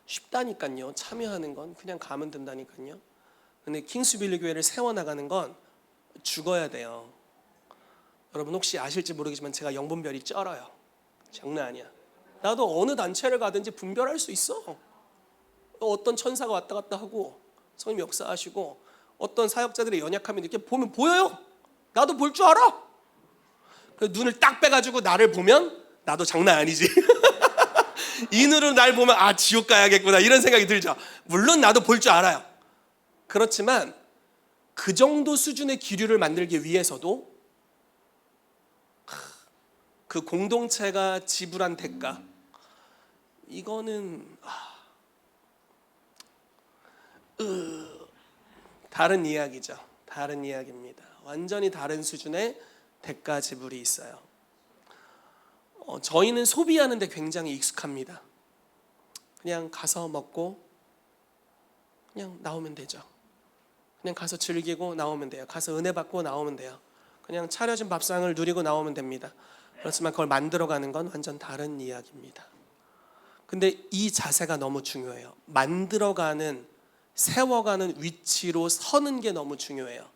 쉽다니까요. 참여하는 건 그냥 가면 된다니까요. 근데 킹스빌리 교회를 세워나가는 건 죽어야 돼요. 여러분 혹시 아실지 모르겠지만 제가 영분별이 쩔어요. 장난 아니야. 나도 어느 단체를 가든지 분별할 수 있어. 어떤 천사가 왔다 갔다 하고 성님 역사하시고 어떤 사역자들의 연약함이 이렇게 보면 보여요. 나도 볼 줄 알아. 눈을 딱 빼가지고 나를 보면 나도 장난 아니지. 이 눈으로 날 보면 지옥 가야겠구나 이런 생각이 들죠. 물론 나도 볼 줄 알아요. 그렇지만 그 정도 수준의 기류를 만들기 위해서도 그 공동체가 지불한 대가 이거는 다른 이야기죠. 다른 이야기입니다. 완전히 다른 수준의 대가 지불이 있어요. 저희는 소비하는 데 굉장히 익숙합니다. 그냥 가서 먹고 그냥 나오면 되죠. 그냥 가서 즐기고 나오면 돼요. 가서 은혜 받고 나오면 돼요. 그냥 차려진 밥상을 누리고 나오면 됩니다. 그렇지만 그걸 만들어가는 건 완전 다른 이야기입니다. 근데 이 자세가 너무 중요해요. 만들어가는, 세워가는 위치로 서는 게 너무 중요해요.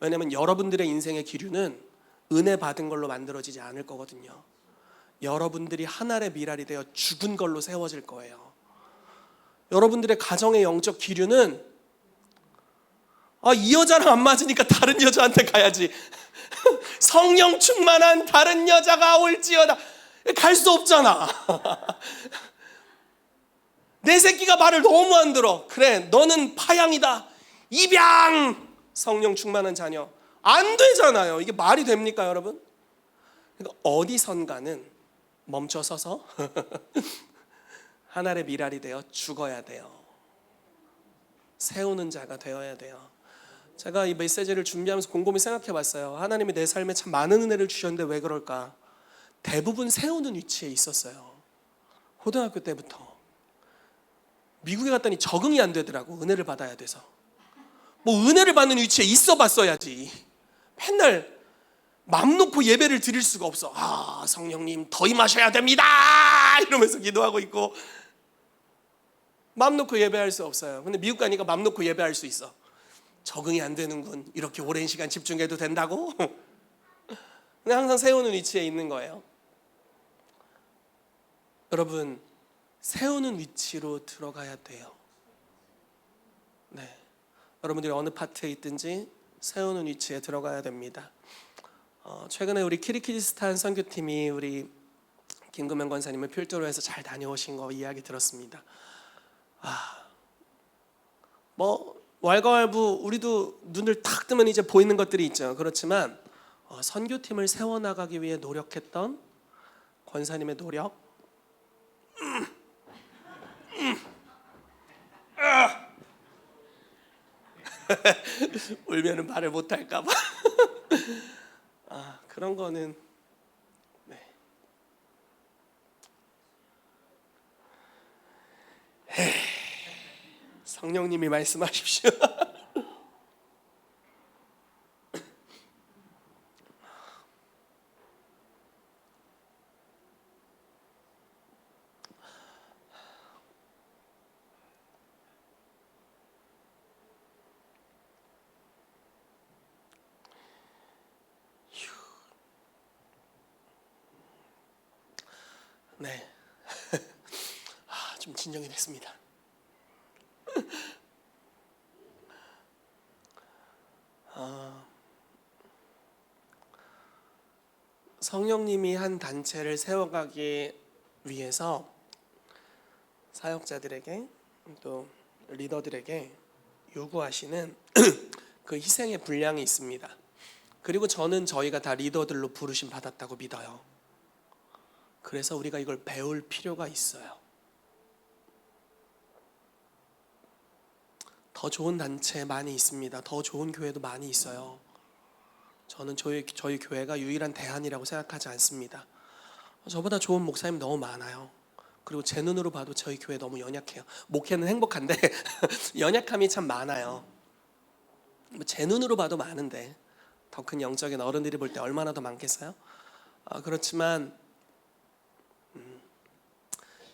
왜냐하면 여러분들의 인생의 기류는 은혜 받은 걸로 만들어지지 않을 거거든요. 여러분들이 하늘의 미랄이 되어 죽은 걸로 세워질 거예요. 여러분들의 가정의 영적 기류는 이 여자랑 안 맞으니까 다른 여자한테 가야지. 성령 충만한 다른 여자가 올지어다. 갈 수 없잖아. 내 새끼가 말을 너무 안 들어. 그래, 너는 파양이다. 입양! 성령 충만한 자녀. 안 되잖아요. 이게 말이 됩니까, 여러분? 그러니까 어디선가는 멈춰서서 하늘의 미랄이 되어 죽어야 돼요. 세우는 자가 되어야 돼요. 제가 이 메시지를 준비하면서 곰곰이 생각해 봤어요. 하나님이 내 삶에 참 많은 은혜를 주셨는데 왜 그럴까? 대부분 세우는 위치에 있었어요. 고등학교 때부터. 미국에 갔더니 적응이 안 되더라고. 은혜를 받아야 돼서. 뭐 은혜를 받는 위치에 있어 봤어야지. 맨날 맘 놓고 예배를 드릴 수가 없어. 성령님 더 임하셔야 됩니다 이러면서 기도하고 있고 맘 놓고 예배할 수 없어요. 근데 미국 가니까 맘 놓고 예배할 수 있어. 적응이 안 되는군. 이렇게 오랜 시간 집중해도 된다고? 근데 항상 세우는 위치에 있는 거예요. 여러분, 세우는 위치로 들어가야 돼요. 네, 여러분들이 어느 파트에 있든지 세우는 위치에 들어가야 됩니다. 최근에 우리 키르기즈스탄 선교팀이 우리 김금현 권사님을 필두로 해서 잘 다녀오신 거 이야기 들었습니다. 왈가왈부 우리도 눈을 탁 뜨면 이제 보이는 것들이 있죠. 그렇지만 선교팀을 세워나가기 위해 노력했던 권사님의 노력, 울면은 말을 못할까 봐 그런 거는 성령님이 말씀하십시오. 네, 좀 진정이 됐습니다. 성령님이 한 단체를 세워가기 위해서 사역자들에게 또 리더들에게 요구하시는 그 희생의 분량이 있습니다. 그리고 저는 저희가 다 리더들로 부르심 받았다고 믿어요. 그래서 우리가 이걸 배울 필요가 있어요. 더 좋은 단체 많이 있습니다. 더 좋은 교회도 많이 있어요. 저는 저희 교회가 유일한 대안이라고 생각하지 않습니다. 저보다 좋은 목사님 너무 많아요. 그리고 제 눈으로 봐도 저희 교회 너무 연약해요. 목회는 행복한데 연약함이 참 많아요. 제 눈으로 봐도 많은데 더 큰 영적인 어른들이 볼 때 얼마나 더 많겠어요? 그렇지만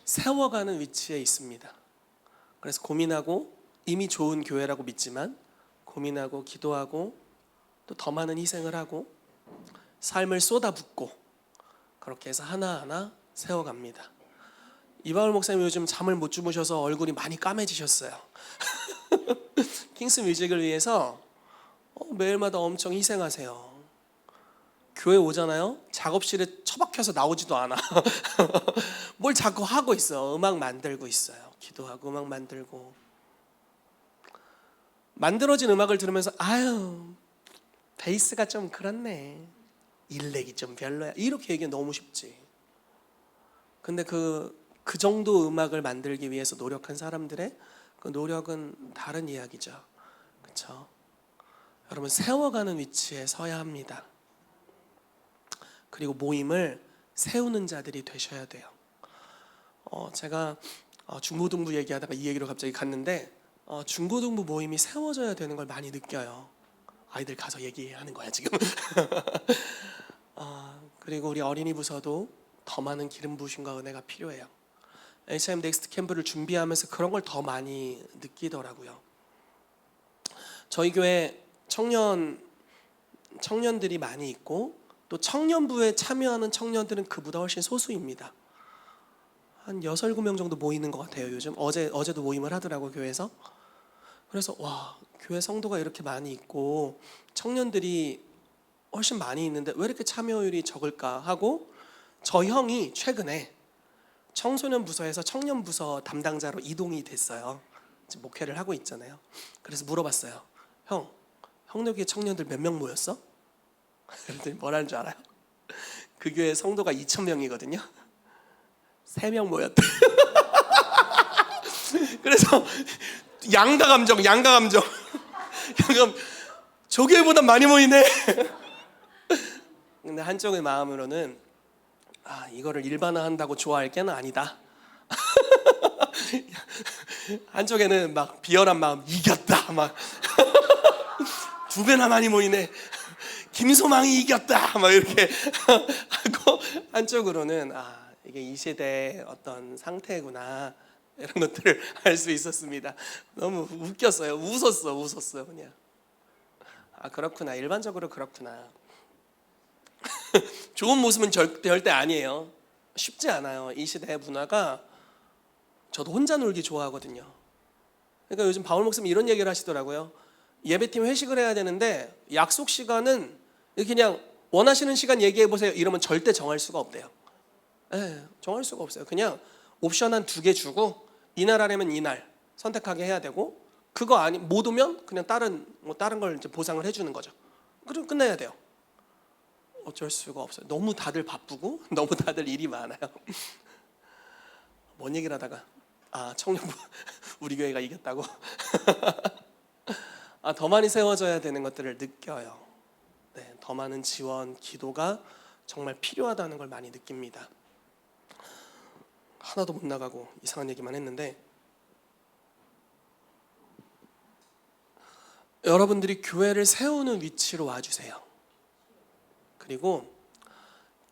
세워가는 위치에 있습니다. 그래서 고민하고 이미 좋은 교회라고 믿지만 고민하고 기도하고 또 더 많은 희생을 하고 삶을 쏟아붓고 그렇게 해서 하나하나 세워갑니다. 이바울 목사님 요즘 잠을 못 주무셔서 얼굴이 많이 까매지셨어요. 킹스 뮤직을 위해서 매일마다 엄청 희생하세요. 교회 오잖아요. 작업실에 처박혀서 나오지도 않아. 뭘 자꾸 하고 있어. 음악 만들고 있어요. 기도하고 음악 만들고. 만들어진 음악을 들으면서 아유 베이스가 좀 그렇네. 일렉이 좀 별로야. 이렇게 얘기하기 너무 쉽지. 근데 그 정도 음악을 만들기 위해서 노력한 사람들의 그 노력은 다른 이야기죠. 그렇죠? 여러분 세워가는 위치에 서야 합니다. 그리고 모임을 세우는 자들이 되셔야 돼요. 제가 중고등부 얘기하다가 이 얘기로 갑자기 갔는데 중고등부 모임이 세워져야 되는 걸 많이 느껴요. 아이들 가서 얘기하는 거야 지금. 그리고 우리 어린이 부서도 더 많은 기름 부으심과 은혜가 필요해요. HM 넥스트 캠프를 준비하면서 그런 걸 더 많이 느끼더라고요. 저희 교회 청년들이 많이 있고 또 청년부에 참여하는 청년들은 그보다 훨씬 소수입니다. 한 6, 7명 정도 모이는 것 같아요. 요즘 어제도 모임을 하더라고요, 교회에서. 그래서 와, 교회 성도가 이렇게 많이 있고 청년들이 훨씬 많이 있는데 왜 이렇게 참여율이 적을까 하고 저 형이 최근에 청소년 부서에서 청년 부서 담당자로 이동이 됐어요. 지금 목회를 하고 있잖아요. 그래서 물어봤어요. 형네 교회 청년들 몇 명 모였어? 그랬더니 뭐라는 줄 알아요? 그 교회 성도가 2,000명이거든요. 3명 모였대. 그래서 양가 감정. 저 교회보다 많이 모이네. 근데 한쪽의 마음으로는 이거를 일반화한다고 좋아할 게는 아니다. 한쪽에는 막 비열한 마음, 이겼다 막 2배나 많이 모이네. 김소망이 이겼다 막 이렇게 하고, 한쪽으로는 이게 이 시대의 어떤 상태구나 이런 것들을 알 수 있었습니다. 너무 웃겼어요. 웃었어 그냥. 그렇구나, 일반적으로 그렇구나. 좋은 모습은 절대 아니에요. 쉽지 않아요. 이 시대의 문화가. 저도 혼자 놀기 좋아하거든요. 그러니까 요즘 바울 목사님이 이런 얘기를 하시더라고요. 예배팀 회식을 해야 되는데 약속 시간은 그냥 원하시는 시간 얘기해 보세요 이러면 절대 정할 수가 없대요. 정할 수가 없어요. 그냥 옵션 한 2개 주고 이날 하려면 이날 선택하게 해야 되고, 그거 못 오면 그냥 다른 걸 이제 보상을 해주는 거죠. 그럼 끝내야 돼요. 어쩔 수가 없어요. 너무 다들 바쁘고 너무 다들 일이 많아요. 뭔 얘기를 하다가 청년부 우리 교회가 이겼다고. 더 많이 세워져야 되는 것들을 느껴요. 네, 더 많은 지원, 기도가 정말 필요하다는 걸 많이 느낍니다. 하나도 못 나가고 이상한 얘기만 했는데, 여러분들이 교회를 세우는 위치로 와주세요. 그리고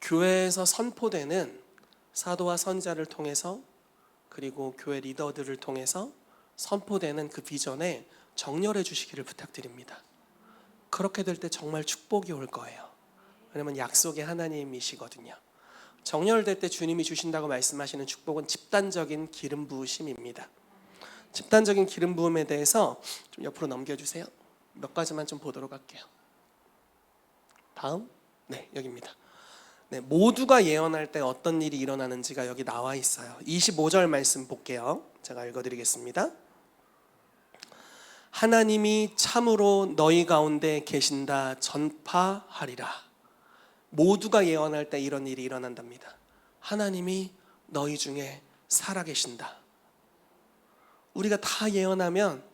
교회에서 선포되는 사도와 선자를 통해서, 그리고 교회 리더들을 통해서 선포되는 그 비전에 정렬해 주시기를 부탁드립니다. 그렇게 될 때 정말 축복이 올 거예요. 왜냐하면 약속의 하나님이시거든요. 정렬될 때 주님이 주신다고 말씀하시는 축복은 집단적인 기름 부으심입니다. 집단적인 기름 부음에 대해서 좀 옆으로 넘겨주세요. 몇 가지만 좀 보도록 할게요. 다음, 네, 여기입니다. 네, 모두가 예언할 때 어떤 일이 일어나는지가 여기 나와 있어요. 25절 말씀 볼게요. 제가 읽어드리겠습니다. 하나님이 참으로 너희 가운데 계신다 전파하리라. 모두가 예언할 때 이런 일이 일어난답니다. 하나님이 너희 중에 살아계신다. 우리가 다 예언하면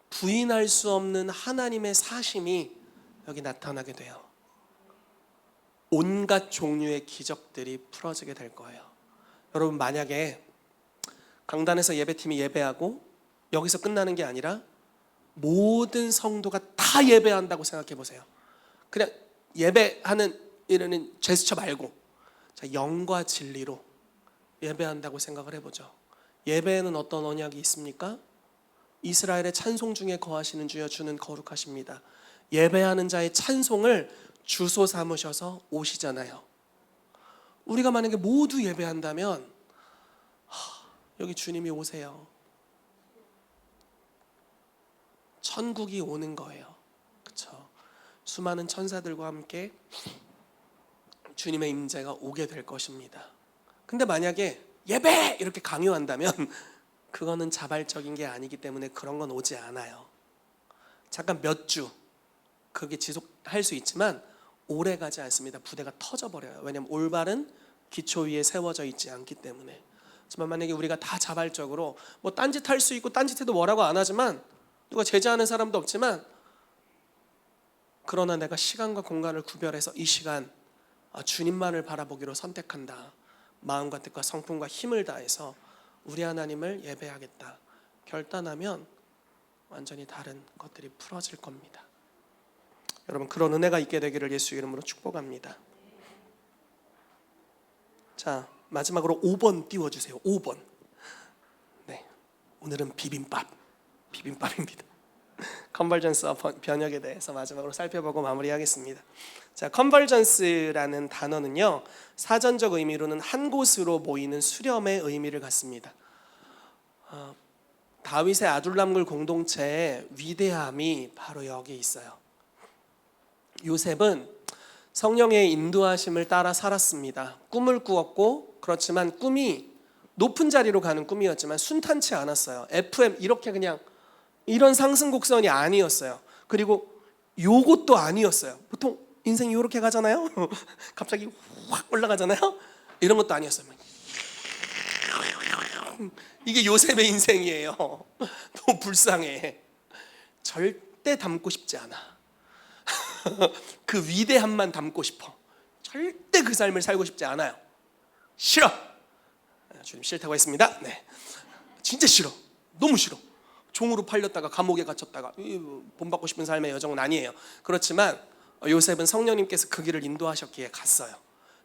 부인할 수 없는 하나님의 사심이 여기 나타나게 돼요. 온갖 종류의 기적들이 풀어지게 될 거예요. 여러분, 만약에 강단에서 예배팀이 예배하고 여기서 끝나는 게 아니라 모든 성도가 다 예배한다고 생각해 보세요. 그냥 예배하는 이런 제스처 말고 영과 진리로 예배한다고 생각을 해보죠. 예배에는 어떤 언약이 있습니까? 이스라엘의 찬송 중에 거하시는 주여 주는 거룩하십니다. 예배하는 자의 찬송을 주소 삼으셔서 오시잖아요. 우리가 만약에 모두 예배한다면 여기 주님이 오세요. 천국이 오는 거예요. 그렇죠? 수많은 천사들과 함께 주님의 임재가 오게 될 것입니다. 근데 만약에 예배 이렇게 강요한다면 그거는 자발적인 게 아니기 때문에 그런 건 오지 않아요. 잠깐 몇 주 그게 지속할 수 있지만 오래 가지 않습니다. 부대가 터져버려요. 왜냐하면 올바른 기초 위에 세워져 있지 않기 때문에. 하지만 만약에 우리가 다 자발적으로 딴짓 할 수 있고 딴짓해도 뭐라고 안 하지만, 누가 제재하는 사람도 없지만 그러나 내가 시간과 공간을 구별해서 이 시간 주님만을 바라보기로 선택한다. 마음과 뜻과 성품과 힘을 다해서 우리 하나님을 예배하겠다 결단하면 완전히 다른 것들이 풀어질 겁니다. 여러분, 그런 은혜가 있게 되기를 예수 이름으로 축복합니다. 자, 마지막으로 5번 띄워주세요. 5번. 네, 오늘은 비빔밥입니다. 컨버전스와 변혁에 대해서 마지막으로 살펴보고 마무리하겠습니다. 자, 컨버전스라는 단어는요, 사전적 의미로는 한 곳으로 모이는 수렴의 의미를 갖습니다. 다윗의 아둘람굴 공동체의 위대함이 바로 여기 있어요. 요셉은 성령의 인도하심을 따라 살았습니다. 꿈을 꾸었고, 그렇지만 꿈이 높은 자리로 가는 꿈이었지만 순탄치 않았어요. FM 이렇게 그냥 이런 상승 곡선이 아니었어요. 그리고 요것도 아니었어요. 보통 인생이 이렇게 가잖아요. 갑자기 확 올라가잖아요. 이런 것도 아니었어요. 이게 요셉의 인생이에요. 너무 불쌍해. 절대 닮고 싶지 않아. 그 위대함만 닮고 싶어. 절대 그 삶을 살고 싶지 않아요. 싫어. 주님 싫다고 했습니다. 네, 진짜 싫어. 너무 싫어. 종으로 팔렸다가 감옥에 갇혔다가 본받고 싶은 삶의 여정은 아니에요. 그렇지만 요셉은 성령님께서 그 길을 인도하셨기에 갔어요.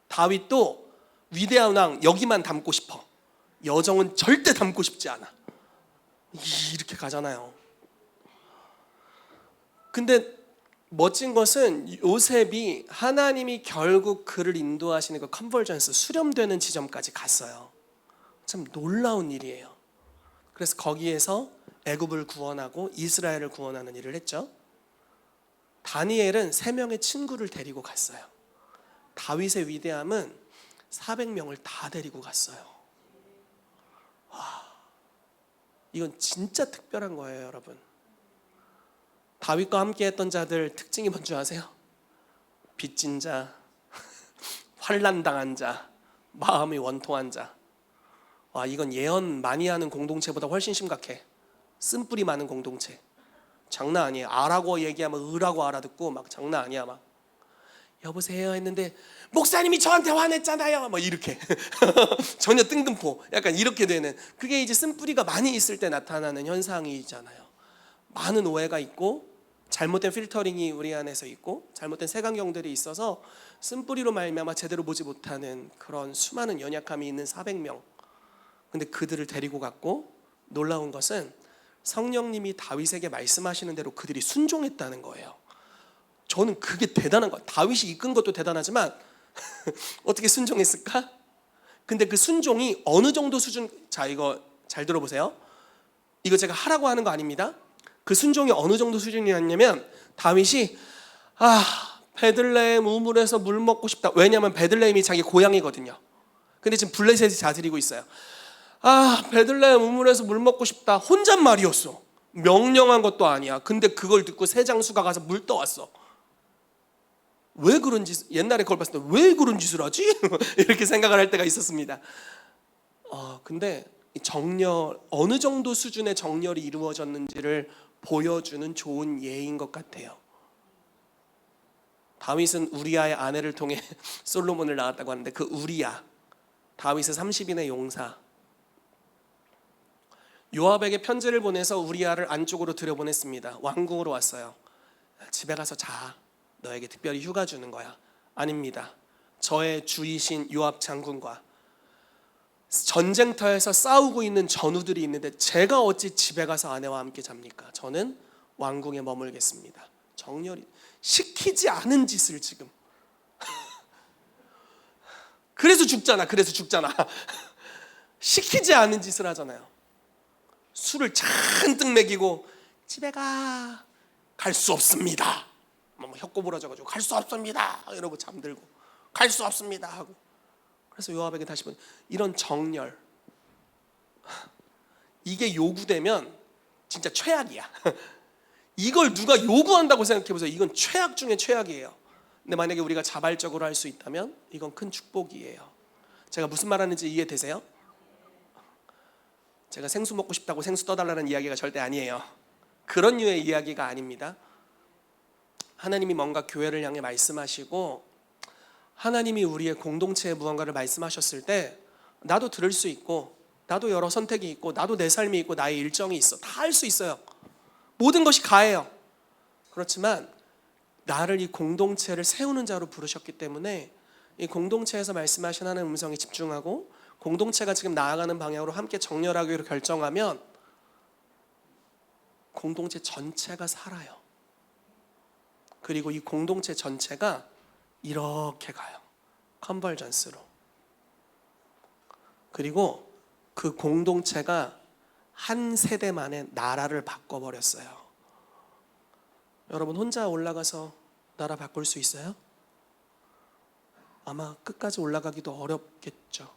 다윗도 위대한 왕 여기만 닮고 싶어. 여정은 절대 닮고 싶지 않아. 이렇게 가잖아요. 근데 멋진 것은 요셉이 하나님이 결국 그를 인도하시는 그 컨버전스, 수렴되는 지점까지 갔어요. 참 놀라운 일이에요. 그래서 거기에서 애굽을 구원하고 이스라엘을 구원하는 일을 했죠. 다니엘은 3명의 친구를 데리고 갔어요. 다윗의 위대함은 400명을 다 데리고 갔어요. 와, 이건 진짜 특별한 거예요, 여러분. 다윗과 함께 했던 자들 특징이 뭔지 아세요? 빚진 자, 환난당한 자, 마음이 원통한 자. 와, 이건 예언 많이 하는 공동체보다 훨씬 심각해. 쓴뿌리 많은 공동체. 장난 아니에요. 아라고 얘기하면 으라고 알아듣고 막 장난 아니야. 막 여보세요 했는데 목사님이 저한테 화냈잖아요. 막 이렇게 전혀 뜬금포. 약간 이렇게 되는, 그게 이제 쓴뿌리가 많이 있을 때 나타나는 현상이잖아요. 많은 오해가 있고 잘못된 필터링이 우리 안에서 있고 잘못된 색안경들이 있어서 쓴뿌리로 말미암아 제대로 보지 못하는 그런 수많은 연약함이 있는 400명. 근데 그들을 데리고 갔고, 놀라운 것은 성령님이 다윗에게 말씀하시는 대로 그들이 순종했다는 거예요. 저는 그게 대단한 거예요. 다윗이 이끈 것도 대단하지만 어떻게 순종했을까? 근데 그 순종이 어느 정도 수준, 자 이거 잘 들어보세요. 이거 제가 하라고 하는 거 아닙니다. 그 순종이 어느 정도 수준이었냐면, 다윗이 베들레헴 우물에서 물 먹고 싶다. 왜냐하면 베들레헴이 자기 고향이거든요. 근데 지금 블레셋이 자들이고 있어요. 베들레헴 우물에서 물 먹고 싶다. 혼잣말이었어. 명령한 것도 아니야. 근데 그걸 듣고 새 장수가 가서 물 떠왔어. 왜 그런 짓, 옛날에 그걸 봤을 때 왜 그런 짓을 하지? 이렇게 생각을 할 때가 있었습니다. 근데 정렬, 어느 정도 수준의 정렬이 이루어졌는지를 보여주는 좋은 예인 것 같아요. 다윗은 우리아의 아내를 통해 솔로몬을 낳았다고 하는데, 그 우리아, 다윗의 30인의 용사, 요압에게 편지를 보내서 우리아를 안쪽으로 들여보냈습니다. 왕궁으로 왔어요. 집에 가서 자, 너에게 특별히 휴가 주는 거야. 아닙니다. 저의 주이신 요압 장군과 전쟁터에서 싸우고 있는 전우들이 있는데 제가 어찌 집에 가서 아내와 함께 잡니까? 저는 왕궁에 머물겠습니다. 정렬이 시키지 않은 짓을 지금 그래서 죽잖아. 시키지 않은 짓을 하잖아요. 술을 잔뜩 먹이고 집에 갈 수 없습니다. 혀꼬 부러져가지고 갈 수 없습니다 이러고 잠들고 갈 수 없습니다 하고. 그래서 요압에게 다시 보니 이런 정렬, 이게 요구되면 진짜 최악이야. 이걸 누가 요구한다고 생각해보세요. 이건 최악 중에 최악이에요. 근데 만약에 우리가 자발적으로 할 수 있다면 이건 큰 축복이에요. 제가 무슨 말하는지 이해되세요? 제가 생수 먹고 싶다고 생수 떠달라는 이야기가 절대 아니에요. 그런 류의 이야기가 아닙니다. 하나님이 뭔가 교회를 향해 말씀하시고 하나님이 우리의 공동체에 무언가를 말씀하셨을 때 나도 들을 수 있고 나도 여러 선택이 있고 나도 내 삶이 있고 나의 일정이 있어. 다 할 수 있어요. 모든 것이 가해요. 그렇지만 나를 이 공동체를 세우는 자로 부르셨기 때문에 이 공동체에서 말씀하신 하나님의 음성에 집중하고 공동체가 지금 나아가는 방향으로 함께 정렬하기로 결정하면 공동체 전체가 살아요. 그리고 이 공동체 전체가 이렇게 가요. 컨버전스로. 그리고 그 공동체가 한 세대 만에 나라를 바꿔버렸어요. 여러분 혼자 올라가서 나라 바꿀 수 있어요? 아마 끝까지 올라가기도 어렵겠죠.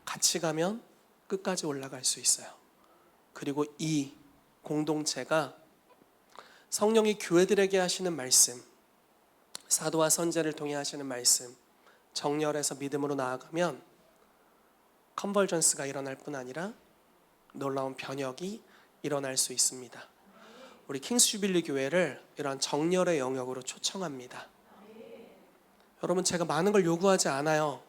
같이 가면 끝까지 올라갈 수 있어요. 그리고 이 공동체가 성령이 교회들에게 하시는 말씀, 사도와 선제를 통해 하시는 말씀, 정렬해서 믿음으로 나아가면 컨버전스가 일어날 뿐 아니라 놀라운 변혁이 일어날 수 있습니다. 우리 킹스 주빌리 교회를 이러한 정렬의 영역으로 초청합니다. 여러분 제가 많은 걸 요구하지 않아요.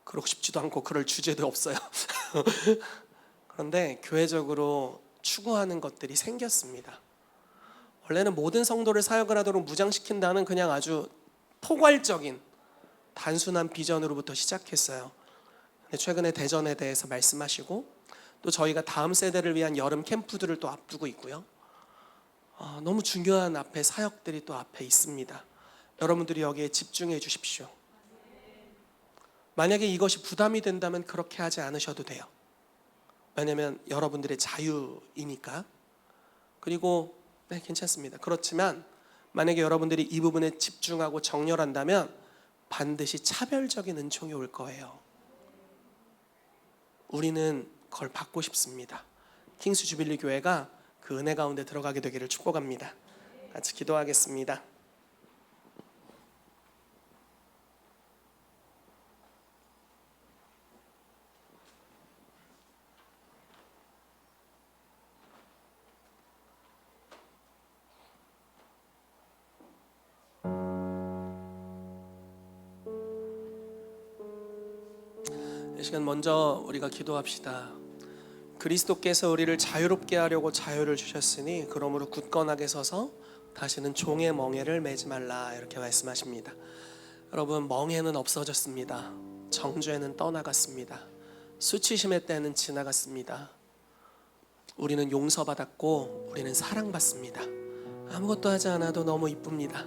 그러고 싶지도 않고 그럴 주제도 없어요. 그런데 교회적으로 추구하는 것들이 생겼습니다. 원래는 모든 성도를 사역을 하도록 무장시킨다는 그냥 아주 포괄적인 단순한 비전으로부터 시작했어요. 근데 최근에 대전에 대해서 말씀하시고 또 저희가 다음 세대를 위한 여름 캠프들을 또 앞두고 있고요. 너무 중요한 앞에 사역들이 또 앞에 있습니다. 여러분들이 여기에 집중해 주십시오. 만약에 이것이 부담이 된다면 그렇게 하지 않으셔도 돼요. 왜냐하면 여러분들의 자유이니까. 그리고 네, 괜찮습니다. 그렇지만 만약에 여러분들이 이 부분에 집중하고 정렬한다면 반드시 차별적인 은총이 올 거예요. 우리는 그걸 받고 싶습니다. 킹스 주빌리 교회가 그 은혜 가운데 들어가게 되기를 축복합니다. 같이 기도하겠습니다. 이 시간 먼저 우리가 기도합시다. 그리스도께서 우리를 자유롭게 하려고 자유를 주셨으니 그러므로 굳건하게 서서 다시는 종의 멍에를 매지 말라 이렇게 말씀하십니다. 여러분 멍에는 없어졌습니다. 정죄는 떠나갔습니다. 수치심의 때는 지나갔습니다. 우리는 용서받았고 우리는 사랑받습니다. 아무것도 하지 않아도 너무 이쁩니다.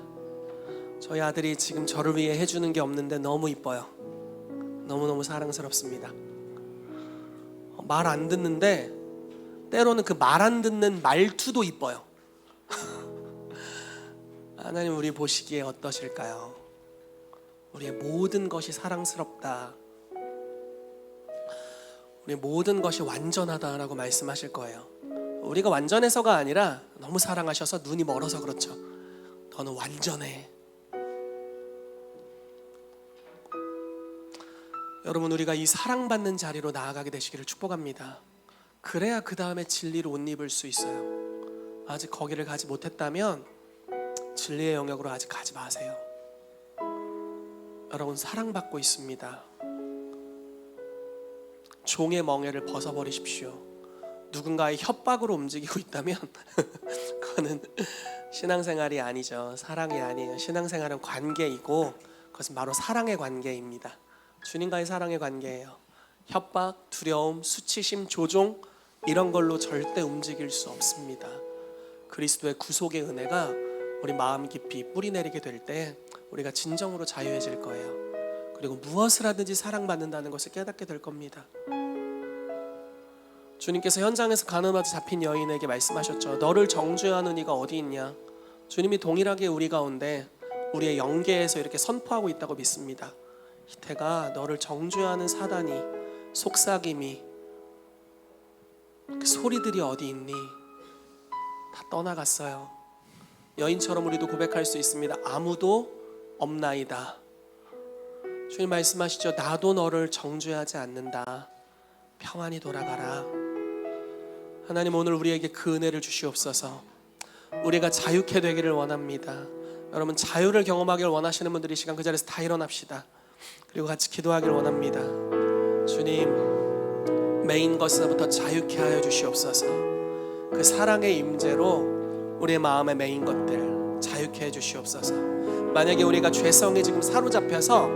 저희 아들이 지금 저를 위해 해주는 게 없는데 너무 이뻐요. 너무너무 사랑스럽습니다. 말 안 듣는데 때로는 그 말 안 듣는 말투도 이뻐요. 하나님 우리 보시기에 어떠실까요? 우리의 모든 것이 사랑스럽다. 우리의 모든 것이 완전하다라고 말씀하실 거예요. 우리가 완전해서가 아니라 너무 사랑하셔서 눈이 멀어서 그렇죠. 너는 완전해. 여러분 우리가 이 사랑받는 자리로 나아가게 되시기를 축복합니다. 그래야 그 다음에 진리로 옷 입을 수 있어요. 아직 거기를 가지 못했다면 진리의 영역으로 아직 가지 마세요. 여러분 사랑받고 있습니다. 종의 멍에를 벗어버리십시오. 누군가의 협박으로 움직이고 있다면 그거는 신앙생활이 아니죠. 사랑이 아니에요. 신앙생활은 관계이고 그것은 바로 사랑의 관계입니다. 주님과의 사랑의 관계예요. 협박, 두려움, 수치심, 조종 이런 걸로 절대 움직일 수 없습니다. 그리스도의 구속의 은혜가 우리 마음 깊이 뿌리내리게 될 때 우리가 진정으로 자유해질 거예요. 그리고 무엇을 하든지 사랑받는다는 것을 깨닫게 될 겁니다. 주님께서 현장에서 가늠하듯 잡힌 여인에게 말씀하셨죠. 너를 정죄하는 이가 어디 있냐. 주님이 동일하게 우리 가운데 우리의 영계에서 이렇게 선포하고 있다고 믿습니다. 희태가 너를 정죄하는 사단이 속삭임이 그 소리들이 어디 있니? 다 떠나갔어요. 여인처럼 우리도 고백할 수 있습니다. 아무도 없나이다. 주님 말씀하시죠. 나도 너를 정죄하지 않는다. 평안히 돌아가라. 하나님 오늘 우리에게 그 은혜를 주시옵소서. 우리가 자유케 되기를 원합니다. 여러분, 자유를 경험하기를 원하시는 분들이 이 시간 그 자리에서 다 일어납시다. 그리고 같이 기도하기를 원합니다. 주님, 메인 것에서부터 자유케 하여 주시옵소서. 그 사랑의 임재로 우리의 마음의 메인 것들 자유케 해 주시옵소서. 만약에 우리가 죄성에 지금 사로잡혀서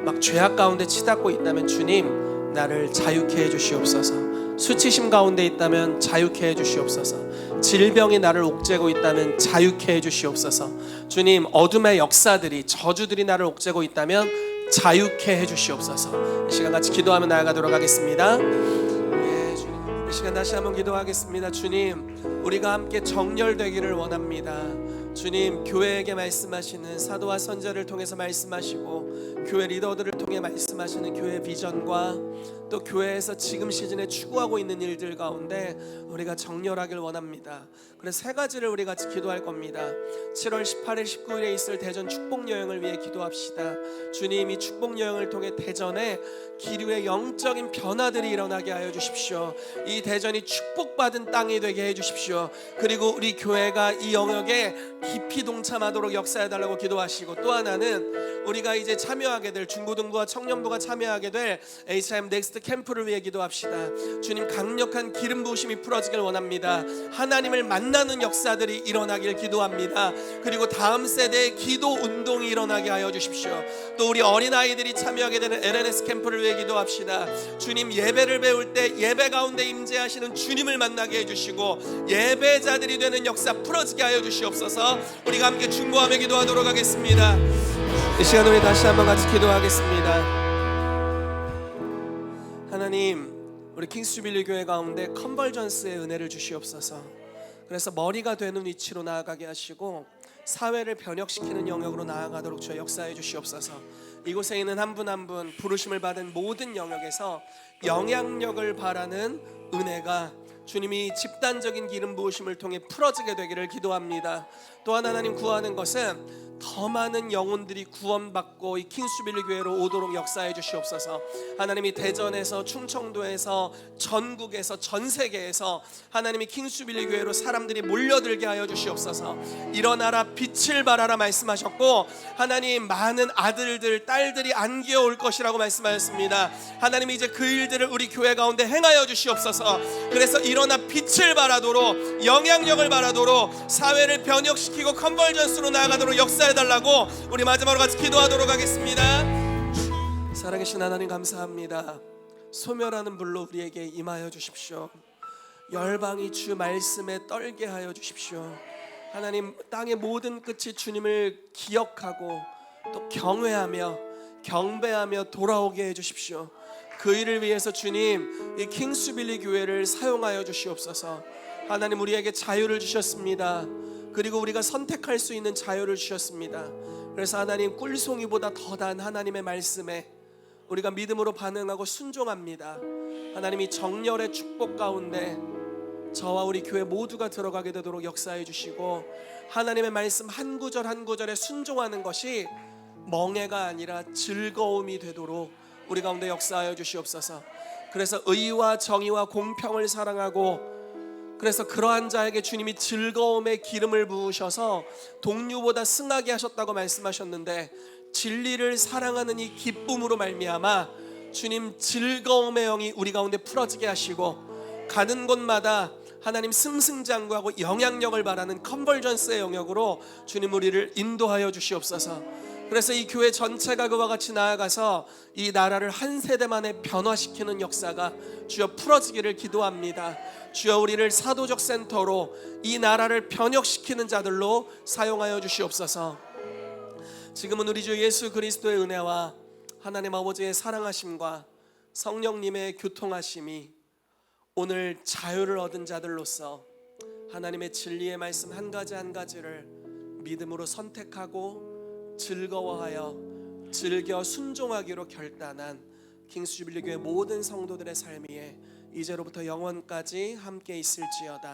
막 죄악 가운데 치닫고 있다면 주님, 나를 자유케 해 주시옵소서. 수치심 가운데 있다면 자유케 해 주시옵소서. 질병이 나를 옥죄고 있다면 자유케 해 주시옵소서. 주님, 어둠의 역사들이, 저주들이 나를 옥죄고 있다면 자유케 해 주시옵소서. 이 시간 같이 기도하며 나아가도록 하겠습니다. 주님, 이 시간 다시 한번 기도하겠습니다. 주님, 우리가 함께 정렬되기를 원합니다. 주님, 교회에게 말씀하시는 사도와 선지자를 통해서 말씀하시고 교회 리더들을 통해 말씀하시는 교회 비전과 또 교회에서 지금 시즌에 추구하고 있는 일들 가운데 우리가 정렬하길 원합니다. 그래서 세 가지를 우리 같이 기도할 겁니다. 7월 18일 19일에 있을 대전 축복여행을 위해 기도합시다. 주님, 이 축복여행을 통해 대전에 기류의 영적인 변화들이 일어나게 하여 주십시오. 이 대전이 축복받은 땅이 되게 해 주십시오. 그리고 우리 교회가 이 영역에 깊이 동참하도록 역사해달라고 기도하시고, 또 하나는 우리가 이제 참여하게 될 중고등부와 청년부가 참여하게 될 HIM 넥스트 캠프를 위해 기도합시다. 주님, 강력한 기름 부으심이 풀어지길 원합니다. 하나님을 만나는 역사들이 일어나길 기도합니다. 그리고 다음 세대의 기도 운동이 일어나게 하여 주십시오. 또 우리 어린아이들이 참여하게 되는 LNS 캠프를 위해 기도합시다. 주님, 예배를 배울 때 예배 가운데 임재하시는 주님을 만나게 해주시고 예배자들이 되는 역사 풀어지게 하여 주시옵소서. 우리가 함께 중보하며 기도하도록 하겠습니다. 이 시간 우리 다시 한번 같이 기도하겠습니다. 하나님, 우리 킹스주빌리 교회 가운데 컨버전스의 은혜를 주시옵소서. 그래서 머리가 되는 위치로 나아가게 하시고 사회를 변혁시키는 영역으로 나아가도록 주여 역사해 주시옵소서. 이곳에 있는 한 분 한 분 부르심을 받은 모든 영역에서 영향력을 바라는 은혜가 주님이 집단적인 기름 부으심을 통해 풀어지게 되기를 기도합니다. 또한 하나님, 구하는 것은 더 많은 영혼들이 구원받고 이 킹스주빌리 교회로 오도록 역사해 주시옵소서. 하나님이 대전에서, 충청도에서, 전국에서, 전 세계에서 하나님이 킹스주빌리 교회로 사람들이 몰려들게 하여 주시옵소서. 일어나라, 빛을 발하라 말씀하셨고, 하나님, 많은 아들들, 딸들이 안겨 올 것이라고 말씀하셨습니다. 하나님이 이제 그 일들을 우리 교회 가운데 행하여 주시옵소서. 그래서 일어나 빛을 발하도록, 영향력을 발하도록, 사회를 변혁시키고 컨버전스로 나아가도록 역사해 달라고 우리 마지막으로 같이 기도하도록 하겠습니다. 살아계신 하나님, 감사합니다. 소멸하는 불로 우리에게 임하여 주십시오. 열방이 주 말씀에 떨게 하여 주십시오. 하나님, 땅의 모든 끝이 주님을 기억하고 또 경외하며 경배하며 돌아오게 해 주십시오. 그 일을 위해서 주님, 이 킹스주빌리 교회를 사용하여 주시옵소서. 하나님, 우리에게 자유를 주셨습니다. 그리고 우리가 선택할 수 있는 자유를 주셨습니다. 그래서 하나님, 꿀송이보다 더단 하나님의 말씀에 우리가 믿음으로 반응하고 순종합니다. 하나님이 정렬의 축복 가운데 저와 우리 교회 모두가 들어가게 되도록 역사해 주시고, 하나님의 말씀 한 구절 한 구절에 순종하는 것이 멍해가 아니라 즐거움이 되도록 우리 가운데 역사하여 주시옵소서. 그래서 의와 정의와 공평을 사랑하고, 그래서 그러한 자에게 주님이 즐거움의 기름을 부으셔서 동류보다 승하게 하셨다고 말씀하셨는데, 진리를 사랑하는 이 기쁨으로 말미암아 주님 즐거움의 영이 우리 가운데 풀어지게 하시고, 가는 곳마다 하나님 승승장구하고 영향력을 바라는 컨버전스의 영역으로 주님 우리를 인도하여 주시옵소서. 그래서 이 교회 전체가 그와 같이 나아가서 이 나라를 한 세대 만에 변화시키는 역사가 주여 풀어지기를 기도합니다. 주여, 우리를 사도적 센터로 이 나라를 변혁시키는 자들로 사용하여 주시옵소서. 지금은 우리 주 예수 그리스도의 은혜와 하나님 아버지의 사랑하심과 성령님의 교통하심이 오늘 자유를 얻은 자들로서 하나님의 진리의 말씀 한 가지 한 가지를 믿음으로 선택하고 즐거워하여 즐겨 순종하기로 결단한 킹스주빌리 교회 모든 성도들의 삶 위에 이제로부터 영원까지 함께 있을지어다.